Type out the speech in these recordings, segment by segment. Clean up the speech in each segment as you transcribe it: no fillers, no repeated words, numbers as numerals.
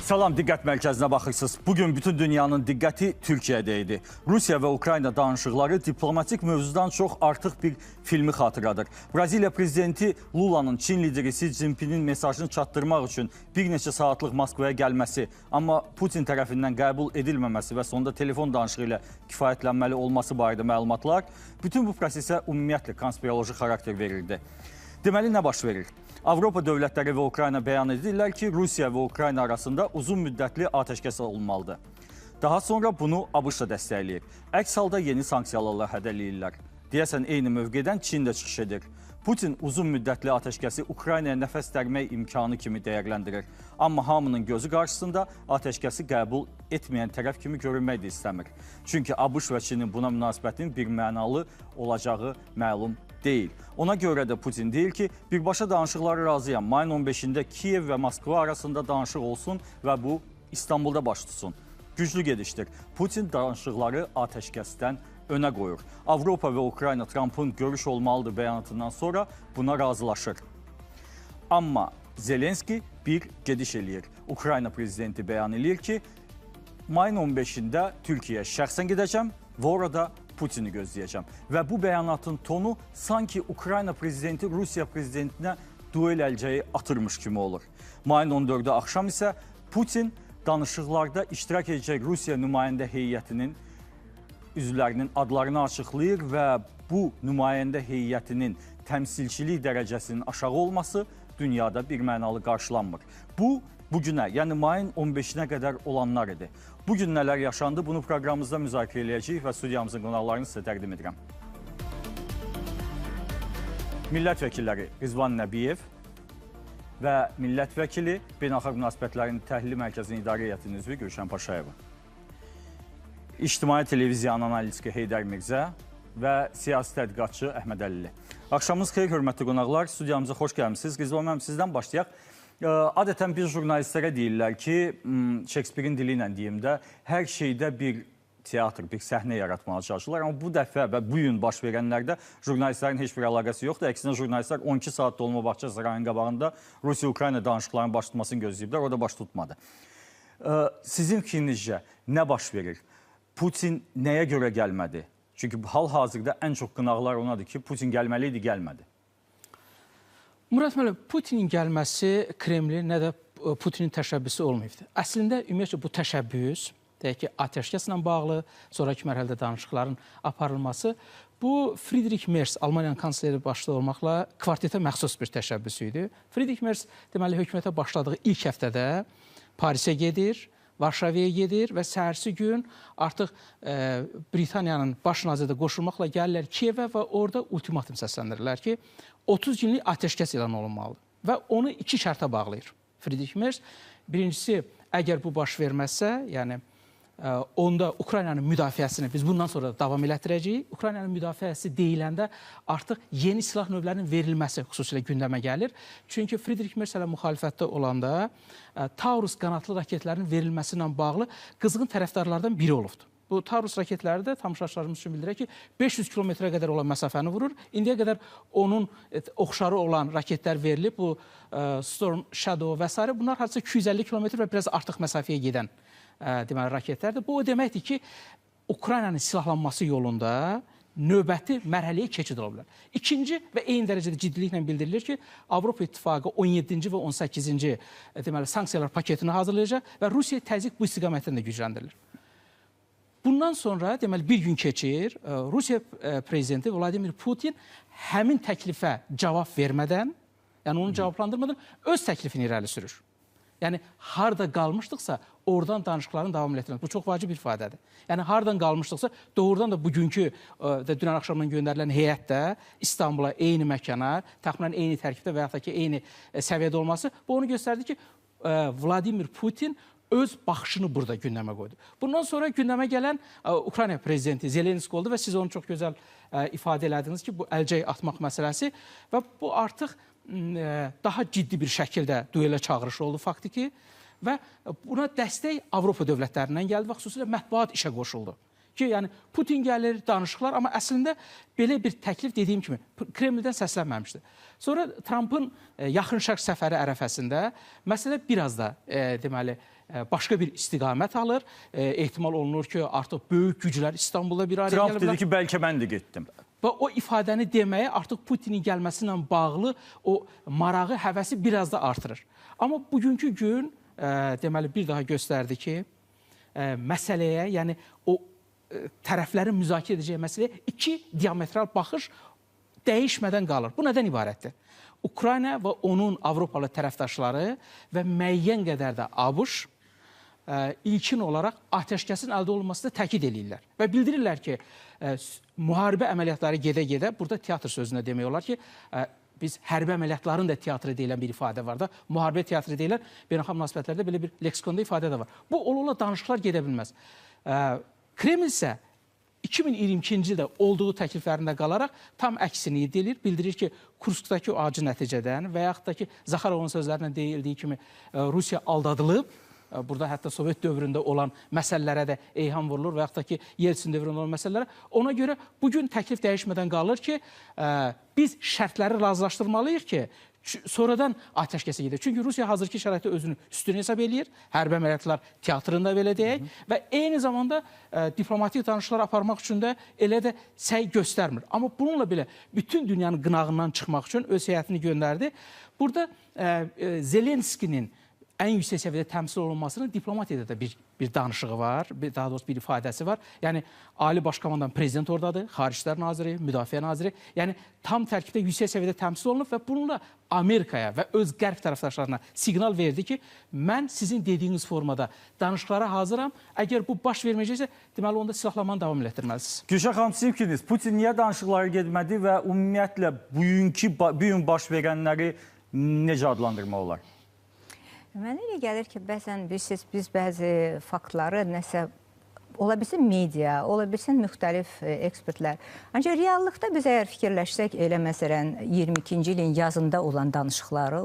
Salam, diqqət mərkəzinə baxırsınız. Bugün bütün dünyanın diqqəti Türkiyədə idi. Rusiya və Ukrayna danışıqları diplomatik mövzudan çox artıq bir filmi xatırladır. Braziliya prezidenti Lula'nın Çin lideri Xi Jinping'in mesajını çatdırmaq üçün bir neçə saatlıq Moskvaya gəlməsi, amma Putin tərəfindən qəbul edilməməsi və sonunda telefon danışığı ilə kifayətlənməli olması barədə məlumatlar bütün bu prosesə ümumiyyətlə konspiroloji xarakter verirdi. Deməli, nə baş verir? Avropa dövlətləri və Ukrayna bəyan edirlər ki, Rusiya və Ukrayna arasında uzun müddətli atəşkəs olunmalıdır. Daha sonra bunu ABŞ da dəstəkləyir. Əks halda yeni sanksiyalarla hədələyirlər. Deyəsən, eyni mövqedən Çin də çıxış edir. Putin uzun müddətli atəşkəsi Ukraynaya nəfəs dərmək imkanı kimi dəyərləndirir. Amma hamının gözü qarşısında atəşkəsi qəbul etməyən tərəf kimi görünmək də istəmir. Çünki ABŞ və Çinin buna münasibətinin bir mənalı olacağı məlum deyil. Ona görə də Putin deyir ki, birbaşa danışıqları razıyam. Mayın 15-də Kiyev və Moskva arasında danışıq olsun və bu İstanbulda baş tutsun. Güclü gedişdir. Putin danışıqları atəşkəsdən önə qoyur. Avropa və Ukrayna Trump'ın görüş olmalıdır bəyanatından sonra buna razılaşır. Amma Zelenski bir gediş eləyir. Ukrayna prezidenti bəyan eləyir ki, mayın 15-də Türkiyəyə şəxsən gedəcəm və orada Putin'i gözləyəcəm. Və bu bəyanatın tonu sanki Ukrayna prezidenti Rusiya prezidentinə duel əlcəyi atırmış kimi olur. Mayın 14-də axşam isə Putin danışıqlarda iştirak edəcək Rusiya nümayəndə heyətinin üzvlərinin adlarını açıqlayır və bu nümayəndə heyətinin təmsilçilik dərəcəsinin aşağı olması dünyada bir mənalı qarşılanmır. Bugünə, yəni mayın 15-nə qədər olanlar idi. Bugün nələr yaşandı, bunu proqramımızda müzakirə edəcəyik və studiyamızın qonaqlarını sizə təqdim edirəm. Millət vəkilləri Rizvan Nəbiyev və millət vəkili Beynəlxalq Münasibətlərin Təhlili Mərkəzinin İdarə Heyətinin üzvü Gülşən Paşayeva. İctimai Televiziyanın analitiki Heydər Mirzə və siyasi tədqiqatçı Əhməd Əlili. Axşamınız xeyir, hörmətli qonaqlar, studiyamıza xoş gəlmişsiniz. Rizvan müəllim, sizdən başlayaq. Adətən biz jurnalistlərə deyirlər ki, Şekspirin dili ilə deyim də, hər şeydə bir teatr, bir səhnə yaratmağa çalışırlar. Amma bu dəfə və bu gün baş verənlərdə jurnalistlərin heç bir əlaqəsi yoxdur. Əksinə jurnalistlər 12 saat Dolmabahçe sarayının qabağında Rusiya-Ukrayna danışıqlarının baş tutmasını gözləyiblər. O da baş tutmadı. Sizin fikrinizcə nə baş verir? Putin nəyə görə gəlmədi? Çünki hal-hazırda ən çox qınaqlar onadır ki, Putin gəlməli idi, gəlmədi. Murad müəllim, Putinin gəlməsi Kremlin nə də Putinin təşəbbüsü olmayıbdır. Əslində, ümumiyyətlə bu təşəbbüs, deyək ki, atəşkəslə bağlı, sonraki mərhələdə danışıqların aparılması, bu Friedrich Merz, Almaniyanın kansleri başda olmaqla kvartetə məxsus bir təşəbbüs idi. Friedrich Merz, deməli, hökumətə başladığı ilk həftədə Parisə gedir, Varşavaya gedir və səhərsi gün artıq Britaniyanın baş nazirində qoşulmaqla gəlirlər Kiyevə və orada ultimatum səsləndirirlər ki, 30 günlük atəşkəs elan olunmalıdır. Və onu iki şərtə bağlayır Friedrich Merz. Birincisi, əgər bu baş verməzsə, yəni onda Ukraynanın müdafiəsini biz bundan sonra davam elətdirəcəyik. Ukraynanın müdafiəsi deyiləndə artıq yeni silah növlərinin verilməsi xüsusilə gündəmə gəlir. Çünki Friedrich Merz hələ müxalifətdə olanda Taurus qanadlı raketlərin verilməsi ilə bağlı qızğın tərəfdarlardan biri olubdur. Bu Taurus raketləri də tamaşaçılarımız üçün bildirək ki, 500 kilometrə qədər olan məsafəni vurur. İndiyə qədər onun oxşarı olan raketlər verilib. Bu Storm Shadow və s. Bunlar hardasa 250 kilometr və biraz artıq məsafəyə gedən deməli raketlərdir. Bu o deməkdir ki, Ukraynanın silahlanması yolunda növbəti mərhələyə keçid ola bilər. İkinci və eyni dərəcədə ciddiliklə bildirilir ki, Avropa İttifaqı 17-ci və 18-ci deməli sanksiyalar paketini hazırlayacaq və Rusiya təzyiq bu istiqamətdən də gücləndirilir. Bundan sonra deməli bir gün keçir, Rusiya prezidenti Vladimir Putin həmin təklifə cavab vermədən, yəni onu cavablandırmadan öz təklifini irəli sürür. Yəni, harada qalmışdıqsa, oradan danışıqların davam etdirilməsi. Bu çox vacib bir ifadədir. Yəni, haradan qalmışdıqsa, doğrudan da bugünkü dünən axşamdan göndərilən heyət də İstanbula, eyni məkana, təxminən eyni tərkibdə və yaxud da ki, eyni səviyyədə olması, bu onu göstərdi ki, Vladimir Putin öz baxışını burada gündəmə qoydu. Bundan sonra gündəmə gələn Ukrayna prezidenti Zelenski oldu və siz onu çox gözəl ifadə elədiniz ki, bu əlcək atmaq məsələsi və bu artıq daha ciddi bir şəkildə duelə çağırışı oldu faktiki və buna dəstək Avropa dövlətlərindən gəldi və xüsusilə mətbuat işə qoşuldu. ki, yəni Putin gəlir, danışıqlar, amma əslində belə bir təklif dediyim kimi Kremldən səslənməmişdi. Sonra Trampın yaxın şərq səfəri ərəfəsində məsələ biraz da deməli başqa bir istiqamət alır. Ehtimal olunur ki, artıq böyük güclər İstanbulda bir araya Trump gəliblər. dedi ki, bəlkə mən də getdim. Və o ifadəni deməyə artıq Putinin gəlməsi ilə bağlı o marağı, həvəsi biraz da artırır. Amma bugünkü gün deməli bir daha göstərdi ki, məsələyə, yəni o tərəflərin müzakirə edəcəyi məsələyə iki diametral baxış dəyişmədən qalır. Bu nədən ibarətdir? Ukrayna və onun Avropalı tərəfdaşları və müəyyən qədər də ABŞ ilkin olaraq atəşkəsin əldə olunmasını təkid edirlər. Və bildirirlər ki, müharibə əməliyyatları gedə-gedə, burada teatr sözünə demək olar ki, biz hərbi əməliyyatların da teatrı deyilən bir ifadə var da, müharibə teatrı deyilən beynəlxalq münasibətlərdə belə bir leksikonda ifadə də var. Bu onunla danışıqlar gedə bilməz. Kreml isə 2022-ci ildə olduğu təkliflərində qalaraq tam əksini iddia edir. Bildirir ki, Kurskdakı o acı nəticədən və yaxud da ki, Zaxarovun sözlərinə deyildiyi kimi Rusiya aldadılıb. Burada hətta Sovet dövründə olan məsələlərə də eyham vurulur və yaxud da ki, Yeltsin dövründə olan məsələlərə. Ona görə bugün təklif dəyişmədən qalır ki, biz şərtləri razılaşdırmalıyıq ki, sonradan atəşkəsə gedir. Çünki Rusiya hazırki şəraitdə özünü üstün hesab eləyir. Hərbi əməliyyatlar teatrında belə deyək. Və eyni zamanda diplomatik danışıqlar aparmaq üçün də elə də səy göstərmir. Amma bununla belə bütün dünyanın qınağından çıxmaq üçün öz heyətini göndərdi. Burada Zelenskinin ən yüksək səviyyədə təmsil olunmasının diplomatiyada da bir danışığı var, daha doğrusu bir ifadəsi var. Yəni, Ali Başkomandan prezident oradadır, Xaricilər Naziri, Müdafiə Naziri. Yəni, tam tərkibdə yüksək səviyyədə təmsil olunub və bununla Amerikaya və öz qərb tərəfdaşlarına siqnal verdi ki, mən sizin dediyiniz formada danışıqlara hazıram. Əgər bu baş verməyəcəksə, deməli, onda silahlanmanı davam etdirməlisiniz. Gülşah xanım, sizin fikriniz, Putin niyə danışıqlara getmədi və ümumiyyətlə bugün baş verənləri necə adlandırmaq olar? Mənə elə gəlir ki, bəzən biz bəzi faktları nəsə ola bilsin media, ola bilsin müxtəlif ekspertlər. Ancaq reallıqda biz əgər fikirləşsək, elə məsələn 22-ci ilin yazında olan danışıqları,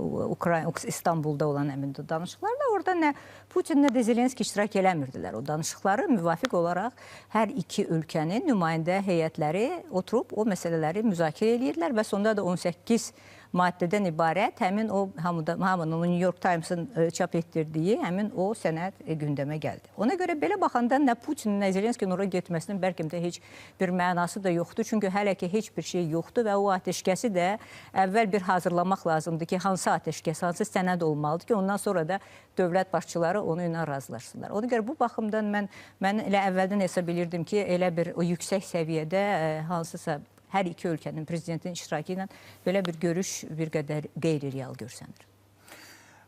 İstanbulda olan həmin danışıqlarda orada nə Putin, nə də Zelenski iştirak eləmirdilər. O danışıqları müvafiq olaraq hər iki ölkənin nümayəndə heyətləri oturub o məsələləri müzakirə edirlər və sonunda da 18 maddədən ibarət həmin o hamının New York Times'ın çap etdirdiyi həmin o sənəd gündəmə gəldi. Ona görə belə baxanda nə Putin, nə Zelenskinin oraya getməsinin bəlkə də heç bir mənası da yoxdur. Çünki hələ ki heç bir şey yoxdur və o atəşkəsi də əvvəl bir hazırlamaq lazımdır ki, hansı atəşkəs, hansı sənəd olmalıdır ki, ondan sonra da dövlət başçıları onu ilə razılaşsınlar. Ona görə bu baxımdan mən elə əvvəldən hesab edirdim ki, elə bir o yüksək səviyyədə hansısa hər iki ölkənin prezidentinin iştirakı ilə belə bir görüş bir qədər qeyri-real görsənir.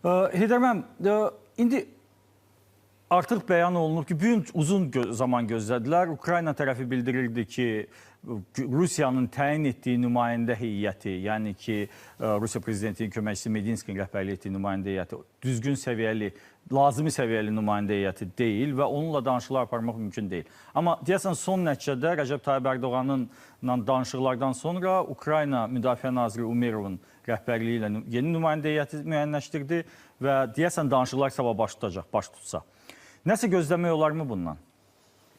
Heydər müəllim, indi artıq bəyan olunur ki, uzun zaman gözlədilər. Ukrayna tərəfi bildirirdi ki, Rusiyanın təyin etdiyi nümayəndə heyəti, yəni ki, Rusiya prezidentinin köməkçisi Medinskinin rəhbərlik etdiyi nümayəndə heyəti düzgün səviyyəli, lazımi səviyyəli nümayəndə heyəti deyil və onunla danışıqlar aparmaq mümkün deyil. Amma deyəsən son nəticədə Rəcəb Tayyip Ərdoğan'la danışıqlardan sonra Ukrayna Müdafiə Naziri Umerovun rəhbərliyi ilə yeni nümayəndə heyəti müəyyənləşdirdi və deyəsən danışıqlar sabah baş tutsa. Nəsə gözləmək olarmı bundan?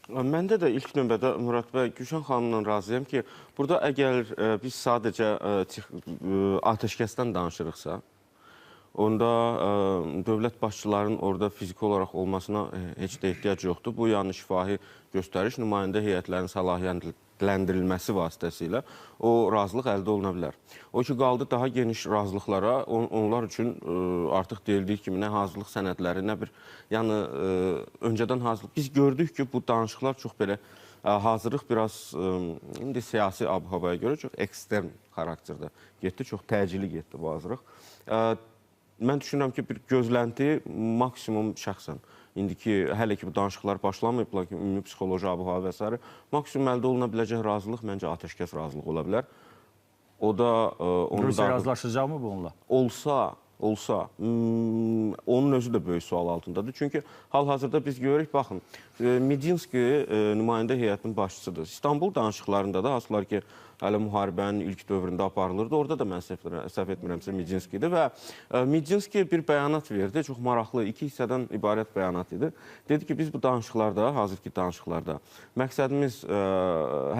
Məndə də ilk növbədə Murad bəy, Gülşən xanımla razıyam ki, burada əgər biz sadəcə atəşkəsdən danışırıqsa, onda dövlət başçılarının orada fiziki olaraq olmasına heç də ehtiyac yoxdur. Bu, yəni şifahi göstəriş nümayəndə heyətlərin səlahiyyətləndirilməsi vasitəsilə o razılıq əldə oluna bilər. O ki, qaldı daha geniş razılıqlara, onlar üçün artıq deyildiyi kimi nə hazırlıq sənədləri, nə bir, yəni öncədən hazırlıq. Biz gördük ki, bu danışıqlar çox belə hazırlıq biraz indi siyasi ab-havaya görə çox ekstern xarakterdə getdi, çox təcili getdi bu hazırlıq. Mən düşünürəm ki, bir gözlənti maksimum şəxsən, indiki hələ ki bu danışıqlar başlamayıblar ki, ümumi psixoloji ab-hava və s. maksimum əldə oluna biləcək razılıq məncə atəşkəs razılığı ola bilər. O da Rusiya razılaşacaqmı bununla? Olsa, onun özü də böyük sual altındadır. Çünki hal-hazırda biz görürük, baxın, Medinski nümayəndə heyətinin başçısıdır. İstanbul danışıqlarında da, asılar ki, hələ müharibənin ilk dövründə aparılırdı. Orada da mən səhv etmirəmsə Medinskidir və Medinski bir bəyanat verdi. Çox maraqlı, 2 hissədən ibarət bəyanat idi. Dedi ki, biz bu danışıqlarda, hazırki danışıqlarda məqsədimiz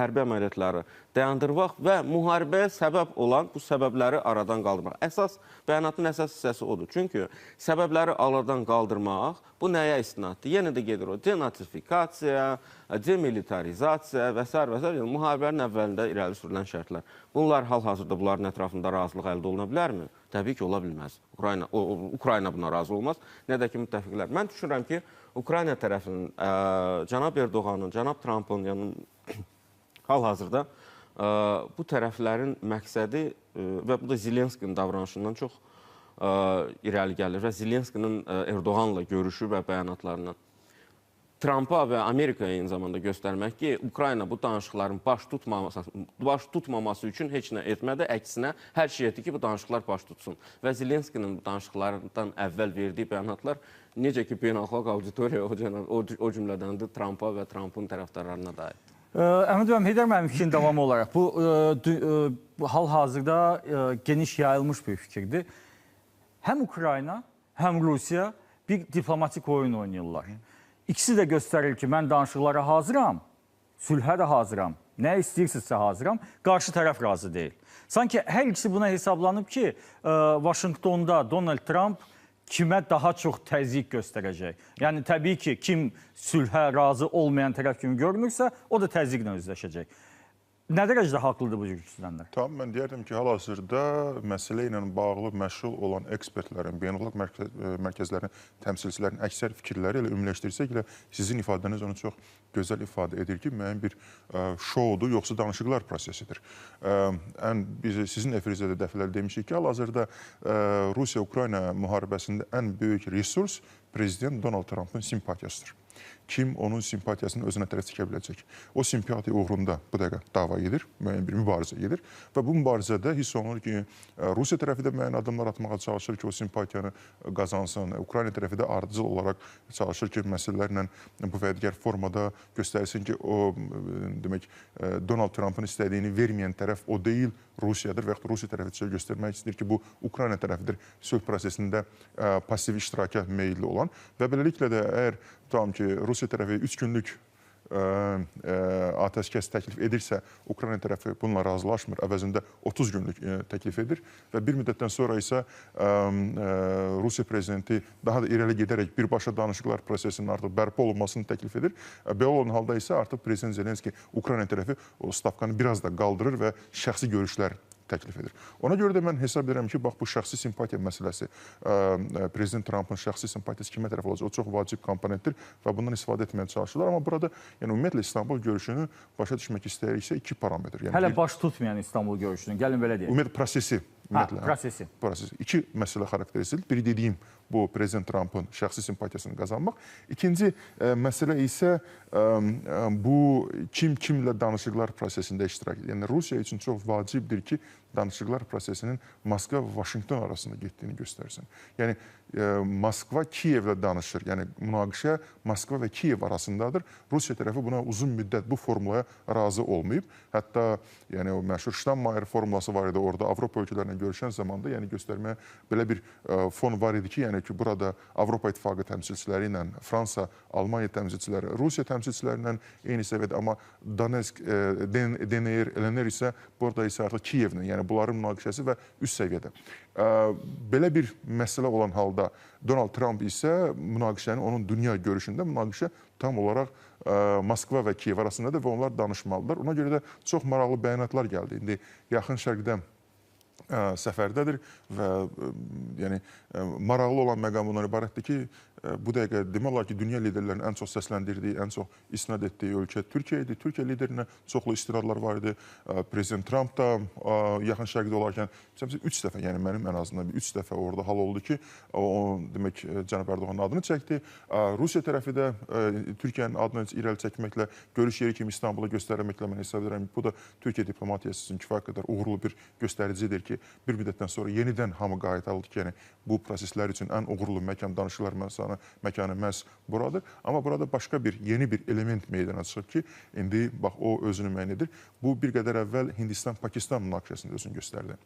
hərbi əməliyyatları dayandırmaq və müharibəyə səbəb olan bu səbəbləri aradan qaldırmaq. Bəyanatın əsas hissəsi odur. Çünki səbəbləri aradan qaldırmaq bu nəyə istinaddır? Yenə də gedir o denazifikasiya, demilitarizasiya və s. və s. Yəni, müharibənin əvvəlində irəli sürülən şərtlər. Bunlar hal-hazırda bunların ətrafında razılıq əldə oluna bilərmi? Təbii ki, ola bilməz. Ukrayna buna razı olmaz. Nə də ki, müttəfiqlər. Mən düşünürəm ki, Ukrayna tərəfinin, cənab Erdoğanın, cənab Trumpın, yəni hal-hazırda bu tərəflərin məqsədi və bu da Zelenskinin davranışından çox irəli gəlir və Zelenskinin Erdoğanla görüşü və bəyanatlarından Trumpa və Amerikaya eyni zamanda göstərmək ki, Ukrayna bu danışıqların baş tutmaması üçün heç nə etmədi. Əksinə, hər şey etdi ki, bu danışıqlar baş tutsun. Və Zelenskinin bu danışıqlardan əvvəl verdiyi bəyanatlar necə ki, beynəlxalq auditoriya o cümlədən də Trumpa və Trumpın tərəfdarlarına dair. Əhməd bəy, Heydər mənim fikrin davamı olaraq bu hal-hazırda geniş yayılmış bir fikirdir. Həm Ukrayna, həm Rusiya bir diplomatik oyun oynayırlar. İkisi də göstərir ki, mən danışıqlara hazıram, sülhə də hazıram, nə istəyirsinizsə hazıram, qarşı tərəf razı deyil. Sanki hər ikisi buna hesablanıb ki, Vaşinqtonda Donald Trump kimə daha çox təzyiq göstərəcək. Yəni, təbii ki, kim sülhə razı olmayan tərəf kimi görünürsə, o da təzyiqlə üzləşəcək. Nə dərəcədə haqlıdır bu cür güclənlər? Tamam, mən deyərdim ki, hal-hazırda məsələ ilə bağlı məşğul olan ekspertlərin, beynəlxalq mərkəzlərin, təmsilçilərin əksər fikirləri ilə ümumiləşdirsək ilə sizin ifadəniz onu çox gözəl ifadə edir ki, müəyyən bir şoudur, yoxsa danışıqlar prosesidir. Biz sizin efirinizdə də dəfələr demişik ki, hal-hazırda Rusiya-Ukrayna müharibəsində ən böyük resurs prezident Donald Trump'ın simpatiyasıdır. Kim onun simpatiyasını özünə tərəf çəkə biləcək. O simpatiya uğrunda bu dəqiqə dava gedir, müəyyən bir mübarizə gedir və bu mübarizədə hiss olunur ki, Rusiya tərəfi də müəyyən adımlar atmağa çalışır ki, o simpatiyanı qazansın. Ukrayna tərəfi də ardıcıl olaraq çalışır ki, məsələlərlə bu və digər formada göstərsin ki, o demək Donald Trump'ın istədiyini verməyən tərəf o deyil, Rusiyadır və yaxud Rusiya tərəfi göstərmək istəyir ki, bu Ukrayna tərəfidir sülh prosesində pasiv iştiraka meyilli olan və beləliklə də əgər tamam ki, Rusiya tərəfi 3 günlük atəşkəs təklif edirsə, Ukrayna tərəfi bununla razılaşmır, əvəzində 30 günlük təklif edir və bir müddətdən sonra isə Rusiya prezidenti daha da irəli gedərək birbaşa danışıqlar prosesinin artıq bərpa olunmasını təklif edir. Belə olan halda isə artıq prezident Zelenski Ukrayna tərəfi o stavkanı biraz da qaldırır və şəxsi görüşlər təklif edir. Ona görə də mən hesab edirəm ki, bax bu şəxsi simpatiya məsələsi, prezident Trump'ın şəxsi simpatiyası kimə tərəf olacaq, o çox vacib komponentdir və bundan istifadə etməyə çalışırlar. Amma burada yəni ümumiyyətlə İstanbul görüşünü başa düşmək istəyiriksə 2 parametr. Yəni, hələ baş tutmayan İstanbul görüşünün, gəlin belə deyək. Ümumiyyətlə prosesi. Prosesi. 2 məsələ xarakteristik. Biri dediyim bu prezident Trump'ın şəxsi simpatiyasını qazanmaq. İkinci məsələ isə bu kimlə danışıqlar prosesində iştirak edir. Yəni Rusiya üçün çox vacibdir ki, danışıqlar prosesinin Moskva və Vaşinqton arasında getdiyini göstərsin. Yəni Moskva Kiyevlə danışır. Yəni münaqişə Moskva və Kiyev arasındadır. Rusiya tərəfi buna uzun müddət bu formulaya razı olmayıb. Hətta yəni o məşhur Steinmeier formulası var idi orada Avropa ölkələrlə görüşən zamanda, yəni göstərməyə belə bir fon var idi ki, yəni ki burada Avropa İttifaqı təmsilçiləri ilə Fransa, Almaniya təmsilçiləri, Rusiya təmsilçiləri ilə eyni səviyyədə, amma Donetsk, DNR, LNR isə burada isə artıq Kiyevlə, yəni bunların münaqişəsi və üst səviyyədə. Belə bir məsələ olan halda Donald Trump isə münaqişənin onun dünya görüşündə münaqişə tam olaraq Moskva və Kiyev arasındadır və onlar danışmalıdırlar. Ona görə də çox maraqlı bəyanatlar gəldi. İndi yaxın şərqdə səfərdədir və yəni maraqlı olan məqam bundan ibarətdir ki, bu dəqiqə demək olar ki, dünya liderlərinin ən çox səsləndirdiyi, ən çox istinad etdiyi ölkə Türkiyə idi. Türkiyə liderinə çoxlu istiradlar var idi. Prezident Trump da yaxın şərqdə olarkən 3 dəfə, yəni mənim ən azından 3 dəfə orada hal oldu ki, o demək cənab Erdoğanın adını çəkdi. Rusiya tərəfi də Türkiyənin adını irəli çəkməklə, görüş yeri kimi İstanbula göstərməklə mən hesab edirəm. Bu da Türkiyə diplomatiyası üçün kifayət qədər uğurlu bir göstəricidir ki, bir müddətdən sonra yenidən hamı qayıt aldı ki, yəni bu proseslər üçün ən uğurlu məkan danışıqlar məkanı məkanı məhz buradır. Amma burada başqa bir, yeni bir element meydana çıxır ki, indi bax o özünü müəyyən edir. Bu bir qədər əvvəl Hindistan-Pakistan münaqişəsində özünü göstərdi.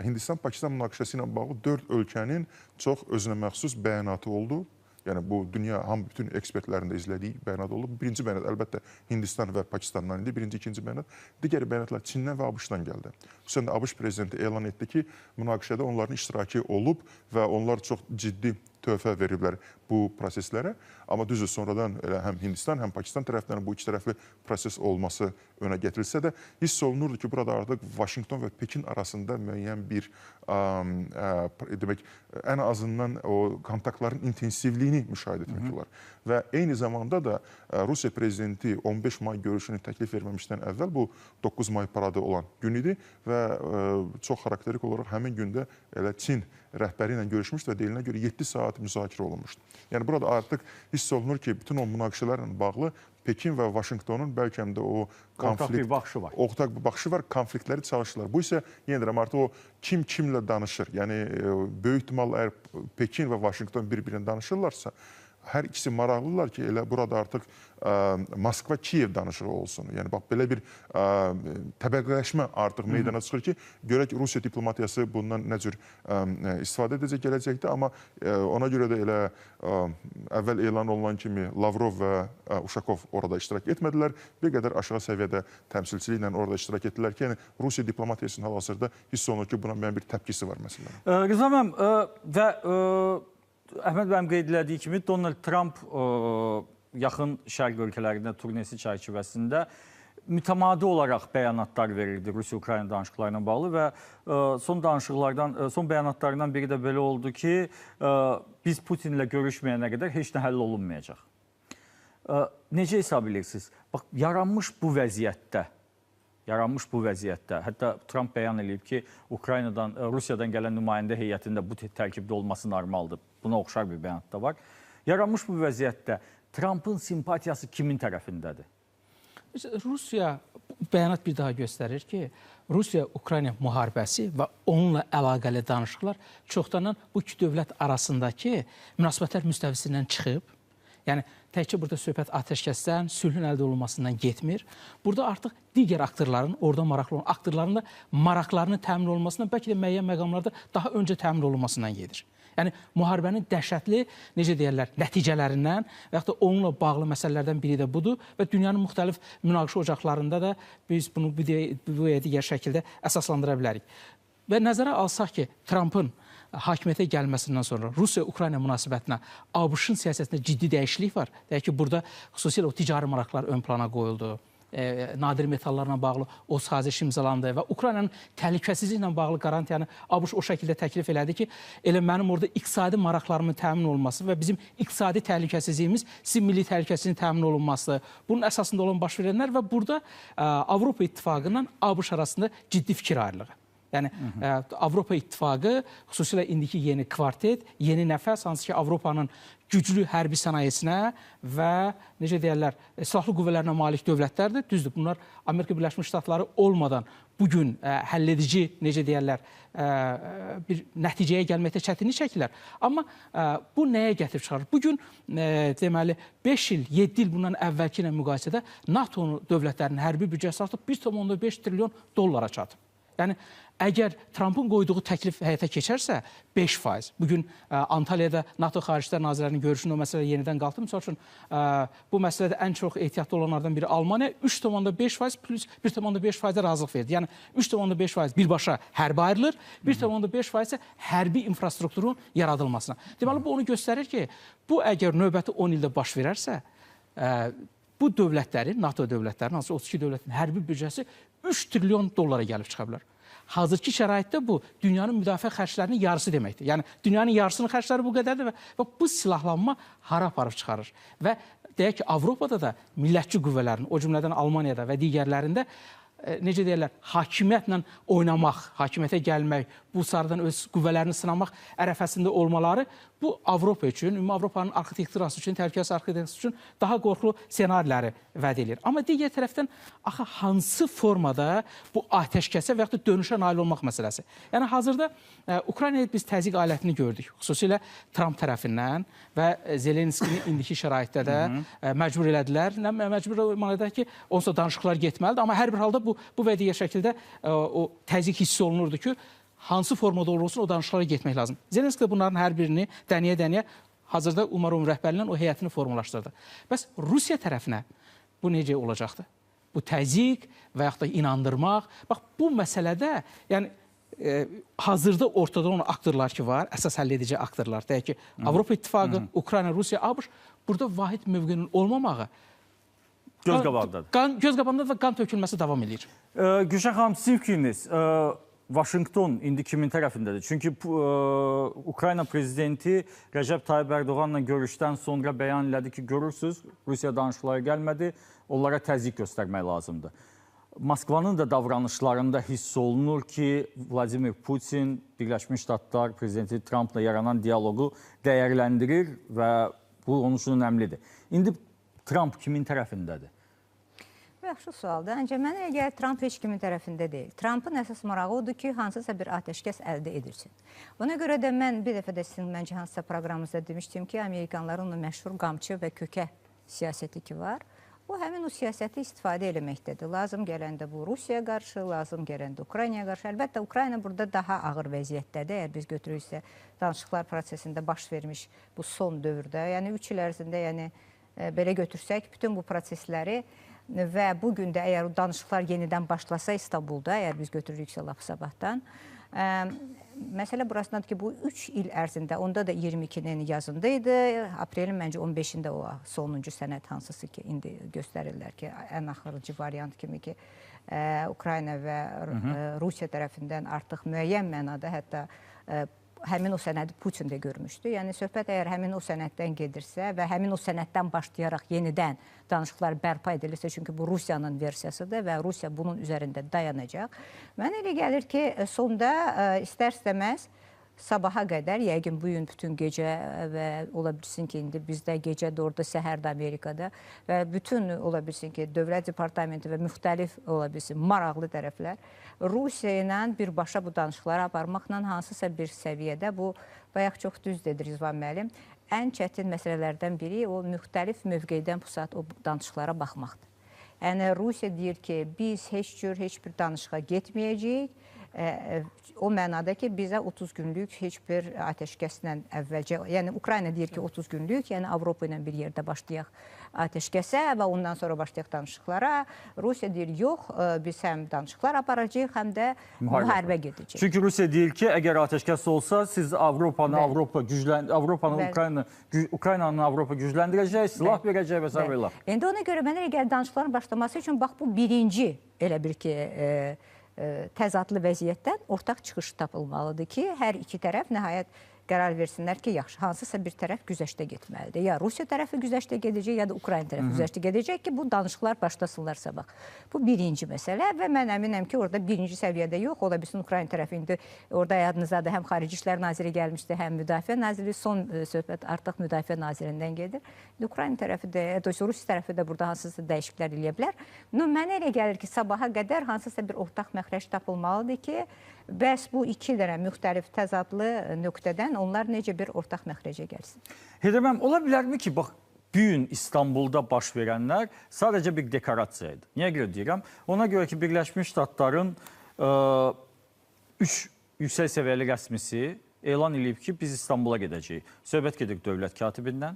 Hindistan-Pakistan münaqişəsi ilə bağlı 4 ölkənin çox özünə məxsus bəyanatı oldu. Yəni bu dünya bütün ekspertlərin də izlədiyi bəyanat oldu. Birinci bəyanat əlbəttə Hindistan və Pakistandan idi. Birinci, ikinci bəyanat. Digər bəyanatlar Çindən və ABŞ-dan gəldi. Xüsusən də ABŞ prezidenti elan etdi ki, münaqişədə onların iştirakı olub və onlar çox ciddi töhfə veriblər bu proseslərə. Amma düzdür, sonradan elə həm Hindistan, həm Pakistan tərəflərin bu iki tərəfli proses olması önə gətirilsə də, hiss olunurdu ki, burada artıq Vaşinqton və Pekin arasında müəyyən bir, demək, ən azından o kontaktların intensivliyini müşahidə etmək olar. Və eyni zamanda da Rusiya prezidenti 15 may görüşünü təklif verməmişdən əvvəl bu 9 may paradı olan gün idi və çox xarakterik olaraq həmin gündə elə Çin rəhbəri ilə görüşmüşdü və deyilinə görə 7 saat müzakirə olunmuşdu. Yəni burada artıq hiss olunur ki, bütün o münaqişələrlə bağlı Pekin və Vaşinqtonun bəlkə də o konflikt, ortaq bir baxışı var. Ortaq bir baxışı var, konfliktləri çalışırlar. Bu isə yenə deyirəm, artıq o kim kimlə danışır. Yəni böyük ehtimal əgər Pekin və Vaşinqton bir-birinə danışırlarsa, hər ikisi maraqlılar ki, elə burada artıq Moskva-Kiyev danışığı olsun. Yəni bax belə bir təbəqələşmə artıq meydana çıxır ki, görək Rusiya diplomatiyası bundan nə cür istifadə edəcək gələcəkdə, amma ona görə də elə əvvəl elan olunan kimi Lavrov və Uşakov orada iştirak etmədilər. Bir qədər aşağı səviyyədə təmsilçiliklə orada iştirak etdilər ki, yəni Rusiya diplomatiyasının hal-hazırda hiss olunur ki, buna müəyyən bir təpkisi var məsələn. Rıza müəllim, və Əhməd bəyəm qeyd elədiyi kimi Donald Trump yaxın şərq ölkələrində turnesi çərçivəsində mütəmadi olaraq bəyanatlar verirdi Rusiya-Ukrayna danışıqlarına bağlı və son bəyanatlarından biri də belə oldu ki, biz Putinlə görüşməyənə qədər heç nə həll olunmayacaq. Necə hesab edirsiniz? Bax, yaranmış bu vəziyyətdə, hətta Trump bəyan edib ki, Rusiyadan gələn nümayəndə heyətində bu tərkibdə olması normaldır. Buna oxşar bir bəyanat da var. Yaranmış bu vəziyyətdə Trumpın simpatiyası kimin tərəfindədir? Rusiya, bəyanat bir daha göstərir ki, Rusiya-Ukrayna müharibəsi və onunla əlaqəli danışıqlar çoxdanın bu iki dövlət arasındakı münasibətlər müstəvisindən çıxıb. Yəni, təkcə burada söhbət atəşkəsdən, sülhün əldə olunmasından getmir. Burada artıq digər aktorların, orada maraqlı olan aktorların da maraqlarının təmin olunmasından, bəlkə də müəyyən məqamlarda daha öncə təmin olunmasından gedir. Yəni, müharibənin dəhşətli, necə deyərlər, nəticələrindən və yaxud da onunla bağlı məsələlərdən biri də budur və dünyanın müxtəlif münaqişə ocaqlarında da biz bunu bu digər şəkildə əsaslandıra bilərik. Və nəzərə alsaq ki, Trumpın hakimiyyətə gəlməsindən sonra Rusiya-Ukrayna münasibətinə ABŞ-ın siyasətində ciddi dəyişiklik var. Deyək ki, burada xüsusilə o ticari maraqlar ön plana qoyuldu. Nadir metallarla bağlı o saziş imzalandı və Ukraynanın təhlükəsizliklə bağlı qarantiyanı ABŞ o şəkildə təklif elədi ki, elə mənim orada iqtisadi maraqlarımın təmin olunması və bizim iqtisadi təhlükəsizliyimiz sizin milli təhlükəsizliyin təmin olunması, bunun əsasında olan baş verənlər və burada Avropa İttifaqı ilə ABŞ arasında ciddi fikir ayrılığı. Yəni, Avropa İttifaqı, xüsusilə indiki yeni kvartet, yeni nəfəs, hansı ki, Avropanın güclü hərbi sənayesinə və, necə deyərlər, silahlı qüvvələrinə malik dövlətlərdir. Düzdür, bunlar Amerika Birləşmiş Ştatları olmadan bugün həlledici, necə deyərlər, bir nəticəyə gəlməkdə çətinlik çəkirlər. Amma bu nəyə gətirib çıxarır? Bugün, deməli, 5 il, 7 il bundan əvvəlki ilə müqayisədə NATO dövlətlərinin hərbi büdcəsi artıq 1,5 trilyon dollara çatıb. Yəni, əgər Trumpın qoyduğu təklif həyata keçərsə, 5%. Bugün Antalya'da NATO Xaricilər Nazirlərinin görüşündə o məsələ yenidən qalxdı. Misal üçün, bu məsələdə ən çox ehtiyatlı olanlardan biri Almaniya 3,5% plus 1,5% razılıq verdi. Yəni, 3,5% birbaşa hərbi ayrılır, 1,5% isə hərbi infrastrukturun yaradılmasına. Deməli, bu onu göstərir ki, bu əgər növbəti 10 ildə baş verərsə, bu dövlətlərin, NATO dövlətlərinin, hansı 32 dövlətin hərbi büdcəsi 3 trilyon dollara gəlib çıxa bilər. Hazırki şəraitdə bu, dünyanın müdafiə xərclərinin yarısı deməkdir. Yəni, dünyanın yarısının xərcləri bu qədərdir və bu silahlanma hara aparıb çıxarır. Və deyək ki, Avropada da millətçi qüvvələrin, o cümlədən Almaniyada və digərlərində necə deyirlər, hakimiyyətlə oynamaq, hakimiyyətə gəlmək, bu sarıdan öz qüvvələrini sınamaq ərəfəsində olmaları bu Avropa üçün, ümumi Avropanın arxitekturası üçün, təhlükəsiz arxitekturası üçün daha qorxulu ssenariləri vəd edir. Amma digər tərəfdən axı hansı formada bu atəşkəsə və yaxud da dönüşə nail olmaq məsələsi. Yəni hazırda Ukraynaya biz təzyiq alətini gördük, xüsusilə Tramp tərəfindən və Zelenskini indiki şəraitdə də məcbur elədilər. Məcbur olmalıdır ki, onsuz da danışıqlar getməlidir, amma hər bir halda bu və digər şəkildə o təzyiq hissi olunurdu ki, hansı formada olursa o danışıqlara getmək lazım. Zelenski də bunların hər birini dənəyə-dənəyə hazırda Umarovun rəhbərliyindən o heyətini formalaşdırdı. Bəs Rusiya tərəfinə bu necə olacaqdır? Bu təzyiq və yaxud da inandırmaq. Bax, bu məsələdə, yəni hazırda ortada olan aktorlar ki var, əsas həll edici aktorlar, deyək ki, Avropa İttifaqı, Ukrayna, Rusiya, ABŞ, burada vahid mövqenin olmamağı Göz qabağındadır. Göz qabağında da qan tökülməsi davam edir. Gülşən xanım, sizin fikriniz, Vaşinqton indi kimin tərəfindədir? Çünki Ukrayna prezidenti Rəcəb Tayyip Ərdoğanla görüşdən sonra bəyan elədi ki, görürsünüz, Rusiya danışıqları gəlmədi, onlara təzyiq göstərmək lazımdır. Moskvanın da davranışlarında hiss olunur ki, Vladimir Putin Birləşmiş Ştatlar prezidenti Trumpla yaranan dialoqu dəyərləndirir və bu onun üçün önəmlidir. İndi Trump kimin tərəfindədir? Yaxşı sualdır. Ancaq mənə elə gəlir Trump heç kimin tərəfində deyil. Trumpın əsas marağı odur ki, hansısa bir atəşkəs əldə edilsin. Ona görə də mən bir dəfə də sizin məncə hansısa proqramımızda demişdim ki, Amerikanların o məşhur qamçı və kökə siyasəti ki var, o həmin o siyasəti istifadə eləməkdədir. Lazım gələndə bu Rusiyaya qarşı, lazım gələndə Ukraynaya qarşı. Əlbəttə, Ukrayna burada daha ağır vəziyyətdədir. Əgər biz götürürüksə, danışıqlar prosesində baş vermiş bu son dövrdə, yəni 3 il ərzində, yəni belə götürsək, bütün bu prosesləri və bugün də əgər danışıqlar yenidən başlasa İstanbulda, əgər biz götürürüksə lap sabahdan, məsələ burasındadır ki, bu 3 il ərzində, onda da 22-nin yazında idi, aprelin məncə 15-ində o sonuncu sənəd hansısı ki, indi göstərirlər ki, ən axırıcı variant kimi ki, Ukrayna və Rusiya tərəfindən artıq müəyyən mənada hətta həmin o sənədi Putin də görmüşdü. Yəni, söhbət əgər həmin o sənəddən gedirsə və həmin o sənəddən başlayaraq yenidən danışıqlar bərpa edilirsə, çünki bu Rusiyanın versiyasıdır və Rusiya bunun üzərində dayanacaq. Mənə elə gəlir ki, sonda istər-istəməz sabaha qədər, yəqin bugün bütün gecə və ola bilsin ki, indi bizdə gecədə orada, səhərdə Amerikada və bütün ola bilsin ki, Dövlət Departamenti və müxtəlif ola bilsin maraqlı tərəflər Rusiya ilə birbaşa bu danışıqları aparmaqla hansısa bir səviyyədə bu, bayaq çox düz dedi Rizvan müəllim, ən çətin məsələlərdən biri o müxtəlif mövqeydən bu saat o danışıqlara baxmaqdır. Yəni, Rusiya deyir ki, biz heç bir danışığa getməyəcəyik. O mənada ki, bizə 30 günlük heç bir atəşkəslə əvvəlcə, yəni Ukrayna deyir ki, 30 günlük, yəni Avropa ilə bir yerdə başlayaq atəşkəsə və ondan sonra başlayaq danışıqlara. Rusiya deyir, yox, biz həm danışıqlar aparacağıq, həm də müharibə gedəcək. Çünki Rusiya deyir ki, əgər atəşkəs olsa, siz Avropanı Ukraynanın Avropa gücləndirəcək, silah verəcək və s. belə. İndi ona görə mənə gəlir danışıqların başlaması üçün, bax, bu birinci, elə bir ki, təzadlı vəziyyətdən ortaq çıxış tapılmalıdır ki, hər iki tərəf nəhayət qərar versinlər ki, yaxşı, hansısa bir tərəf güzəştə getməlidir. Ya Rusiya tərəfi güzəştə gedəcək, ya da Ukrayna tərəfi güzəştə gedəcək ki, bu danışıqlar başlasınlar sabah. Bu birinci məsələ və mən əminəm ki, orada birinci səviyyədə yox, ola bilsin Ukrayna tərəfi indi orada yadınızdadır, həm Xarici İşlər Naziri gəlmişdi, həm Müdafiə Naziri, son söhbət artıq Müdafiə Nazirindən gedir. Ukrayna tərəfi də, Rusiya tərəfi də burada hansısa dəyişikliklər eləyə bilər. Mənə elə gəlir ki, sabaha qədər hansısa bir ortaq məxrəc tapılmalıdır ki, bəs bu iki dənə müxtəlif təzadlı nöqtədən onlar necə bir ortaq məxrəcə gəlsin? Heydər müəllim, ola bilərmi ki, bax, bu gün İstanbulda baş verənlər sadəcə bir dekorasiyaydı. Niyə görə deyirəm? Ona görə ki, Birləşmiş Ştatların 3 yüksək səviyyəli rəsmisi elan edib ki, biz İstanbula gedəcəyik. Söhbət gedir dövlət katibindən,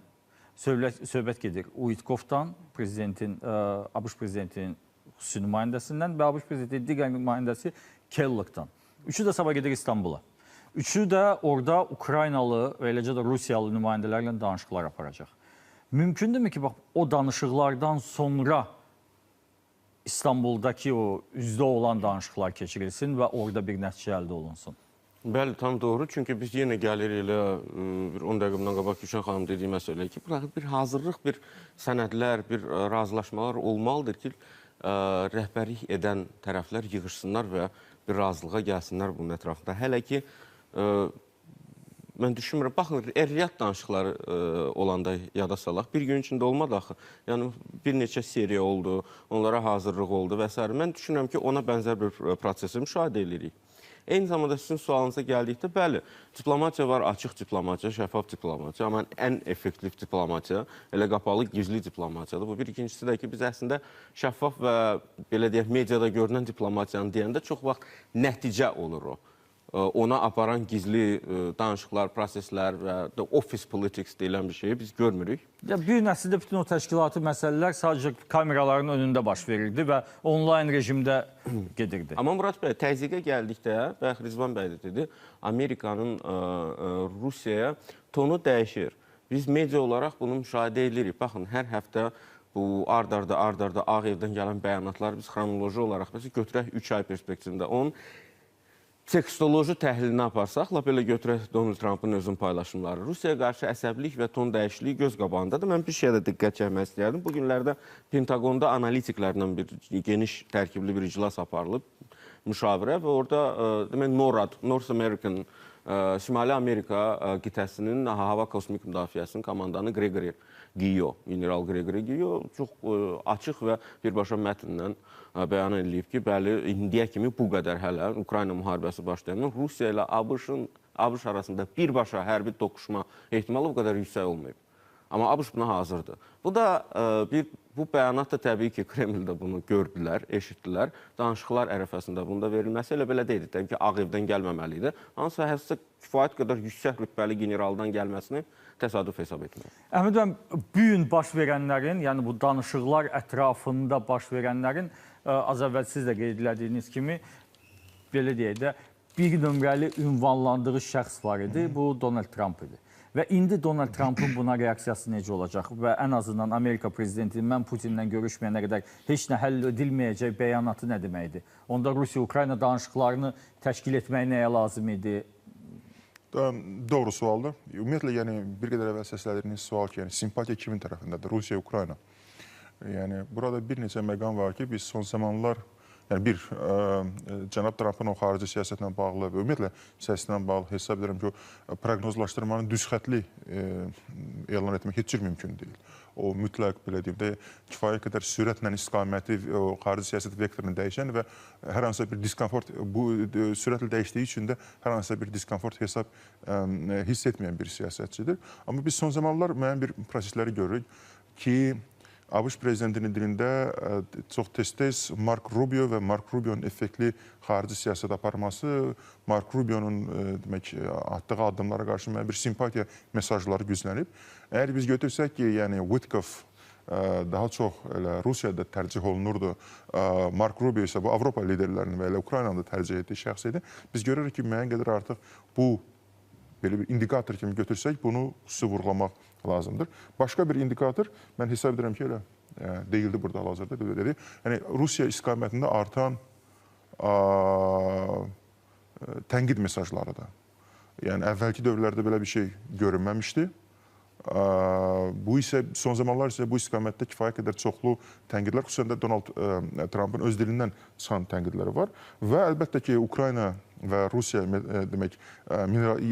söhbət gedir Uitkovdan, ABŞ prezidentinin xüsusi nümayəndəsindən və ABŞ prezidentinin digər nümayəndəsi Kelloggdan. Üçü də sabah gedir İstanbula. Üçü də orada Ukraynalı və eləcə də Rusiyalı nümayəndələrlə danışıqlar aparacaq. Mümkündürmü ki, bax, o danışıqlardan sonra İstanbuldakı o üzdə olan danışıqlar keçirilsin və orada bir nəticə əldə olunsun? Bəli, tam doğru. Çünki biz yenə gəlirik elə 10 dəqiqədən qabaq Gülşən xanım dediyi məsələ ki, bir hazırlıq, bir sənədlər, bir razılaşmalar olmalıdır ki, rəhbərlik edən tərəflər yığışsınlar və bir razılığa gəlsinlər bunun ətrafında. Hələ ki, mən düşünmürəm. Baxın, riyalı danışıqları olanda yada salaq. Bir gün içində olmadı axı. Yəni bir neçə seriya oldu, onlara hazırlıq oldu və s. Mən düşünürəm ki, ona bənzər bir prosesi müşahidə edirik. Eyni zamanda sizin sualınıza gəldikdə, bəli, diplomatiya var, açıq diplomatiya, şəffaf diplomatiya, amma ən effektiv diplomatiya elə qapalı, gizli diplomatiyadır. Bu bir. İkincisi də ki, biz əslində şəffaf və belə deyək, mediada görünən diplomatiyanı deyəndə çox vaxt nəticə olur o. Ona aparan gizli danışıqlar, proseslər və office politics deyilən bir şeyi biz görmürük. Bir nəsildə bütün o təşkilatı məsələlər sadəcə kameraların önündə baş verirdi və onlayn rejimdə gedirdi. Amma Murad bəy, təzyiqə gəldikdə, və Rizvan bəy də dedi, Amerikanın Rusiyaya tonu dəyişir. Biz media olaraq bunu müşahidə edirik. Baxın, hər həftə bu ard-arda Ağ Evdən gələn bəyanatlar biz xronoloji olaraq götürək 3 ay perspektivində. Onun tekstoloji təhlilini aparsaq, lap elə götürək Donald Trump'ın özün paylaşımları. Rusiyaya qarşı əsəbilik və ton dəyişikliyi göz qabağındadır. Mən bir şeyə də diqqət çəkmək istəyərdim. Bu günlərdə Pentagonda analitiklərlə bir geniş tərkibli bir iclas aparılıb, müşavirə və orada demək NORAD, North American, Şimali Amerika qitəsinin hava kosmik müdafiəsinin komandanı Gregory Guillot, general Gregory Guillot çox açıq və birbaşa mətndən bəyan edilib ki, bəli, indiyə kimi bu qədər hələ Ukrayna müharibəsi başlayandan Rusiya ilə ABŞ arasında birbaşa hərbi toqquşma ehtimalı bu qədər yüksək olmayıb. Amma ABŞ buna hazırdır. Bu bəyanat da təbii ki, Kremldə bunu gördülər, eşitdilər. Danışıqlar ərəfəsində bunda verilməsi elə belə deyildi. Təbii ki, Ağ Evdən gəlməməli idi. Hansısa həssas kifayət qədər yüksək rütbəli generaldan gəlməsini təsadüf hesab etmək. Əhməd bəy, bu gün baş verənlərin, yəni bu danışıqlar ətrafında baş verənlərin, az əvvəl siz də qeyd edildiyiniz kimi, belə deyək də, bir nömrəli ünvanlandığı şəxs var idi, bu Donald Trump idi. Və indi Donald Trump'ın buna reaksiyası necə olacaq? Və ən azından Amerika prezidenti mən Putinlə görüşməyənə qədər heç nə həll edilməyəcək bəyanatı nə deməkdir? Onda Rusiya-Ukrayna danışıqlarını təşkil etmək nəyə lazım idi? Doğru sualdır. Ümumiyyətlə, yəni bir qədər əvvəl səslədiyiniz sual ki, yəni simpatiya kimin tərəfindədir? Rusiya-Ukrayna. Yəni burada bir neçə məqam var ki, biz son zamanlar yəni cənab Trump'ın o xarici siyasətlə bağlı və ümumiyyətlə siyasətlə bağlı hesab edirəm ki, o proqnozlaşdırmanın düzxətli elan etmək heç cür mümkün deyil. O mütləq, belə deyim də, kifayət qədər sürətlə istiqaməti, o xarici siyasət vektorunu dəyişən və hər hansısa bir diskomfort, bu sürətlə dəyişdiyi üçün də hər hansısa bir diskomfort hiss etməyən bir siyasətçidir. Amma biz son zamanlar müəyyən bir prosesləri görürük ki, ABŞ prezidentinin dilində çox tez-tez Mark Rubio və Mark Rubio'nun effektli xarici siyasət aparması, Mark Rubio'nun demək, atdığı addımlara qarşı bir simpatiya mesajları güclənib. Əgər biz götürsək ki, yəni Witkoff daha çox elə Rusiyada tərcih olunurdu, Mark Rubio isə bu Avropa liderlərinin və elə Ukraynada tərcih etdiyi şəxs idi. Biz görürük ki, müəyyən qədər artıq bu belə bir indikator kimi götürsək, bunu xüsusi vurğulamaq lazımdır. Başqa bir indikator, mən hesab edirəm ki, elə deyildi burada hal-hazırda, dedi. Yəni, Rusiya istiqamətində artan tənqid mesajlarıdır. Yəni, əvvəlki dövrlərdə belə bir şey görünməmişdi. Bu isə son zamanlar isə bu istiqamətdə kifayət qədər çoxlu tənqidlər, xüsusən də Donald Trump'ın öz dilindən çıxan tənqidləri var. Və əlbəttə ki, Ukrayna və Rusiya demək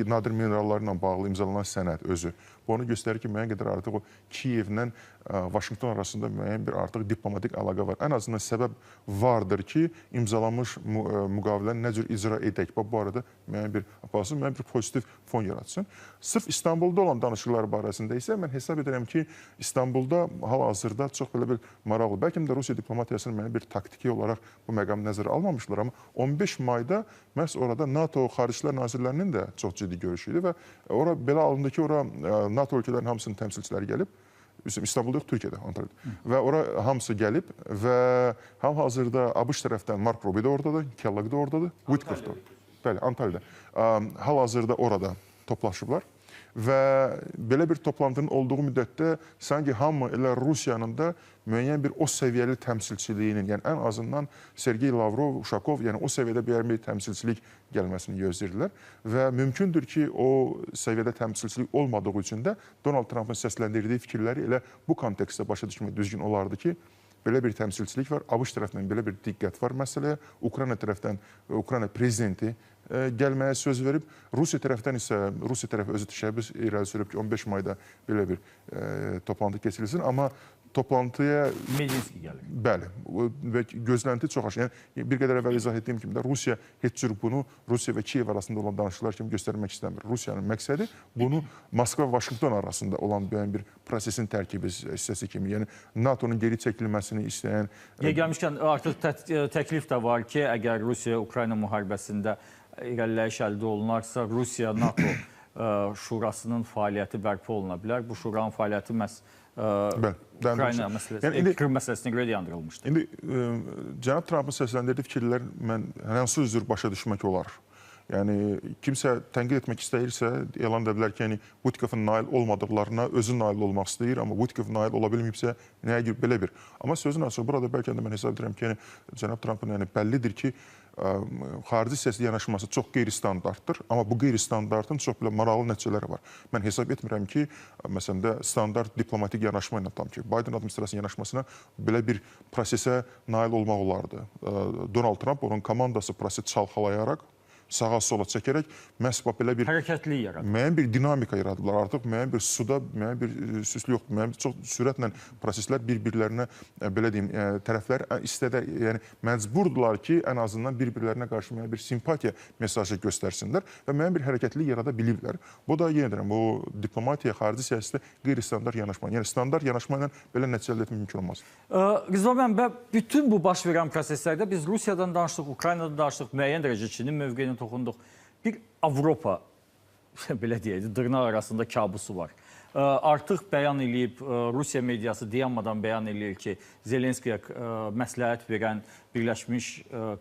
nadir minerallarla bağlı imzalanan sənəd özü. Bu onu göstərir ki, müəyyən qədər artıq o Kiyevlə Vaşinqton arasında müəyyən bir artıq diplomatik əlaqə var. Ən azından səbəb vardır ki, imzalanmış müqaviləni nə cür icra edək. Bu arada müəyyən bir pozitiv fon yaratsın. Sırf İstanbulda olan danışıqlar barəsində isə mən hesab edirəm ki, İstanbulda hal-hazırda çox belə bir maraqlı, bəlkə də Rusiya diplomatiyasının müəyyən bir taktiki olaraq bu məqamı nəzərə almamışlar, amma 15 mayda məhz orada NATO Xaricilər Nazirlərinin də çox ciddi görüşü idi və ora belə alındı ki, ora NATO ölkələrinin hamısının təmsilçiləri gəlib, İstanbulda yox, Türkiyədə, Antalyada. Və ora hamısı gəlib və hal-hazırda ABŞ tərəfdən Mark Rubio da oradadır, Kellogg da oradadır, Witkoff da oradadır. Bəli, Antalyada. Hal-hazırda orada toplaşıblar və belə bir toplantının olduğu müddətdə sanki hamı elə Rusiyanın da müəyyən bir o səviyyəli təmsilçiliyinin, yəni ən azından Sergey Lavrov, Uşakov, yəni o səviyyədə bir təmsilçilik gəlməsini gözləyirdilər və mümkündür ki, o səviyyədə təmsilçilik olmadığı üçün də Donald Trump'ın səsləndirdiyi fikirləri elə bu kontekstdə başa düşmək düzgün olardı ki, belə bir təmsilçilik var, ABŞ tərəfindən belə bir diqqət var məsələyə, Ukrayna tərəfdən, Ukrayna prezidenti gəlməyə söz verib. Rusiya tərəfdən isə Rusiya tərəfi özü təşəbbüs irəli sürüb ki, 15 mayda belə bir toplantı keçirilsin, amma toplantıya Medinski gəlir. bəli, və gözlənti çox aşağı. Yəni bir qədər əvvəl izah etdiyim kimi də Rusiya heç cür bunu Rusiya və Kiyev arasında olan danışıqlar kimi göstərmək istəmir. Rusiyanın məqsədi bunu Moskva və Vaşinqton arasında olan bir prosesin tərkibi hissəsi kimi, yəni NATO'nun geri çəkilməsini istəyən Gəlmişkən artıq təklif də var ki, əgər Rusiya-Ukrayna müharibəsində irəliləyiş əldə olunarsa, Rusiya-NATO şurasının fəaliyyəti bərpa oluna bilər. Bu şuranın fəaliyyəti məhz Ukrayna məsələsi, Krım məsələsinə görə dayandırılmışdı. İndi cənab Trampın səsləndirdiyi fikirlər mən hansı üzr başa düşmək olar. Yəni kimsə tənqid etmək istəyirsə, elan edə bilər ki, yəni Vutkovun nail olmadıqlarına özü nail olmaq istəyir, amma Vutkov nail ola bilməyibsə, nəyə görə belə bir. Amma sözün açığı burada bəlkə də mən hesab edirəm ki, yəni cənab Trampın bəllidir ki, xarici siyasi yanaşması çox qeyri-standartdır, amma bu qeyri-standartın çox belə maraqlı nəticələri var. Mən hesab etmirəm ki, məsələn də standart diplomatik yanaşma ilə tam ki, Biden administrasiyasının yanaşmasına belə bir prosesə nail olmaq olardı. Donald Trump, onun komandası prosesi çalxalayaraq, sağa-sola çəkərək məhz belə bir hərəkətli yaradır. Müəyyən bir dinamika yaradıblar. Artıq müəyyən bir suda, müəyyən bir süslü yoxdur. Müəyyən çox sürətlə proseslər bir-birlərinə belə deyim, tərəflər yəni məcburdular ki, ən azından bir-birlərinə qarşı müəyyən bir simpatiya mesajı göstərsinlər və müəyyən bir hərəkətlilik yarada biliblər. Bu da yenə deyirəm, bu diplomatiya, xarici siyasətdə qeyri-standart yanaşma. Yəni standart yanaşma ilə belə nəticə əldə etmək mümkün olmaz. Rıza bəy, bütün bu baş verən proseslərdə biz Rusiyadan danışdıq, Ukraynadan danışdıq, müəyyən dərəcə Çinin mövqeyini toxunduq. Bir Avropa, belə deyək, dırnaq arasında kabusu var. Artıq bəyan eləyib, Rusiya mediası dayanmadan bəyan eləyir ki, Zelenskiyə məsləhət verən Birləşmiş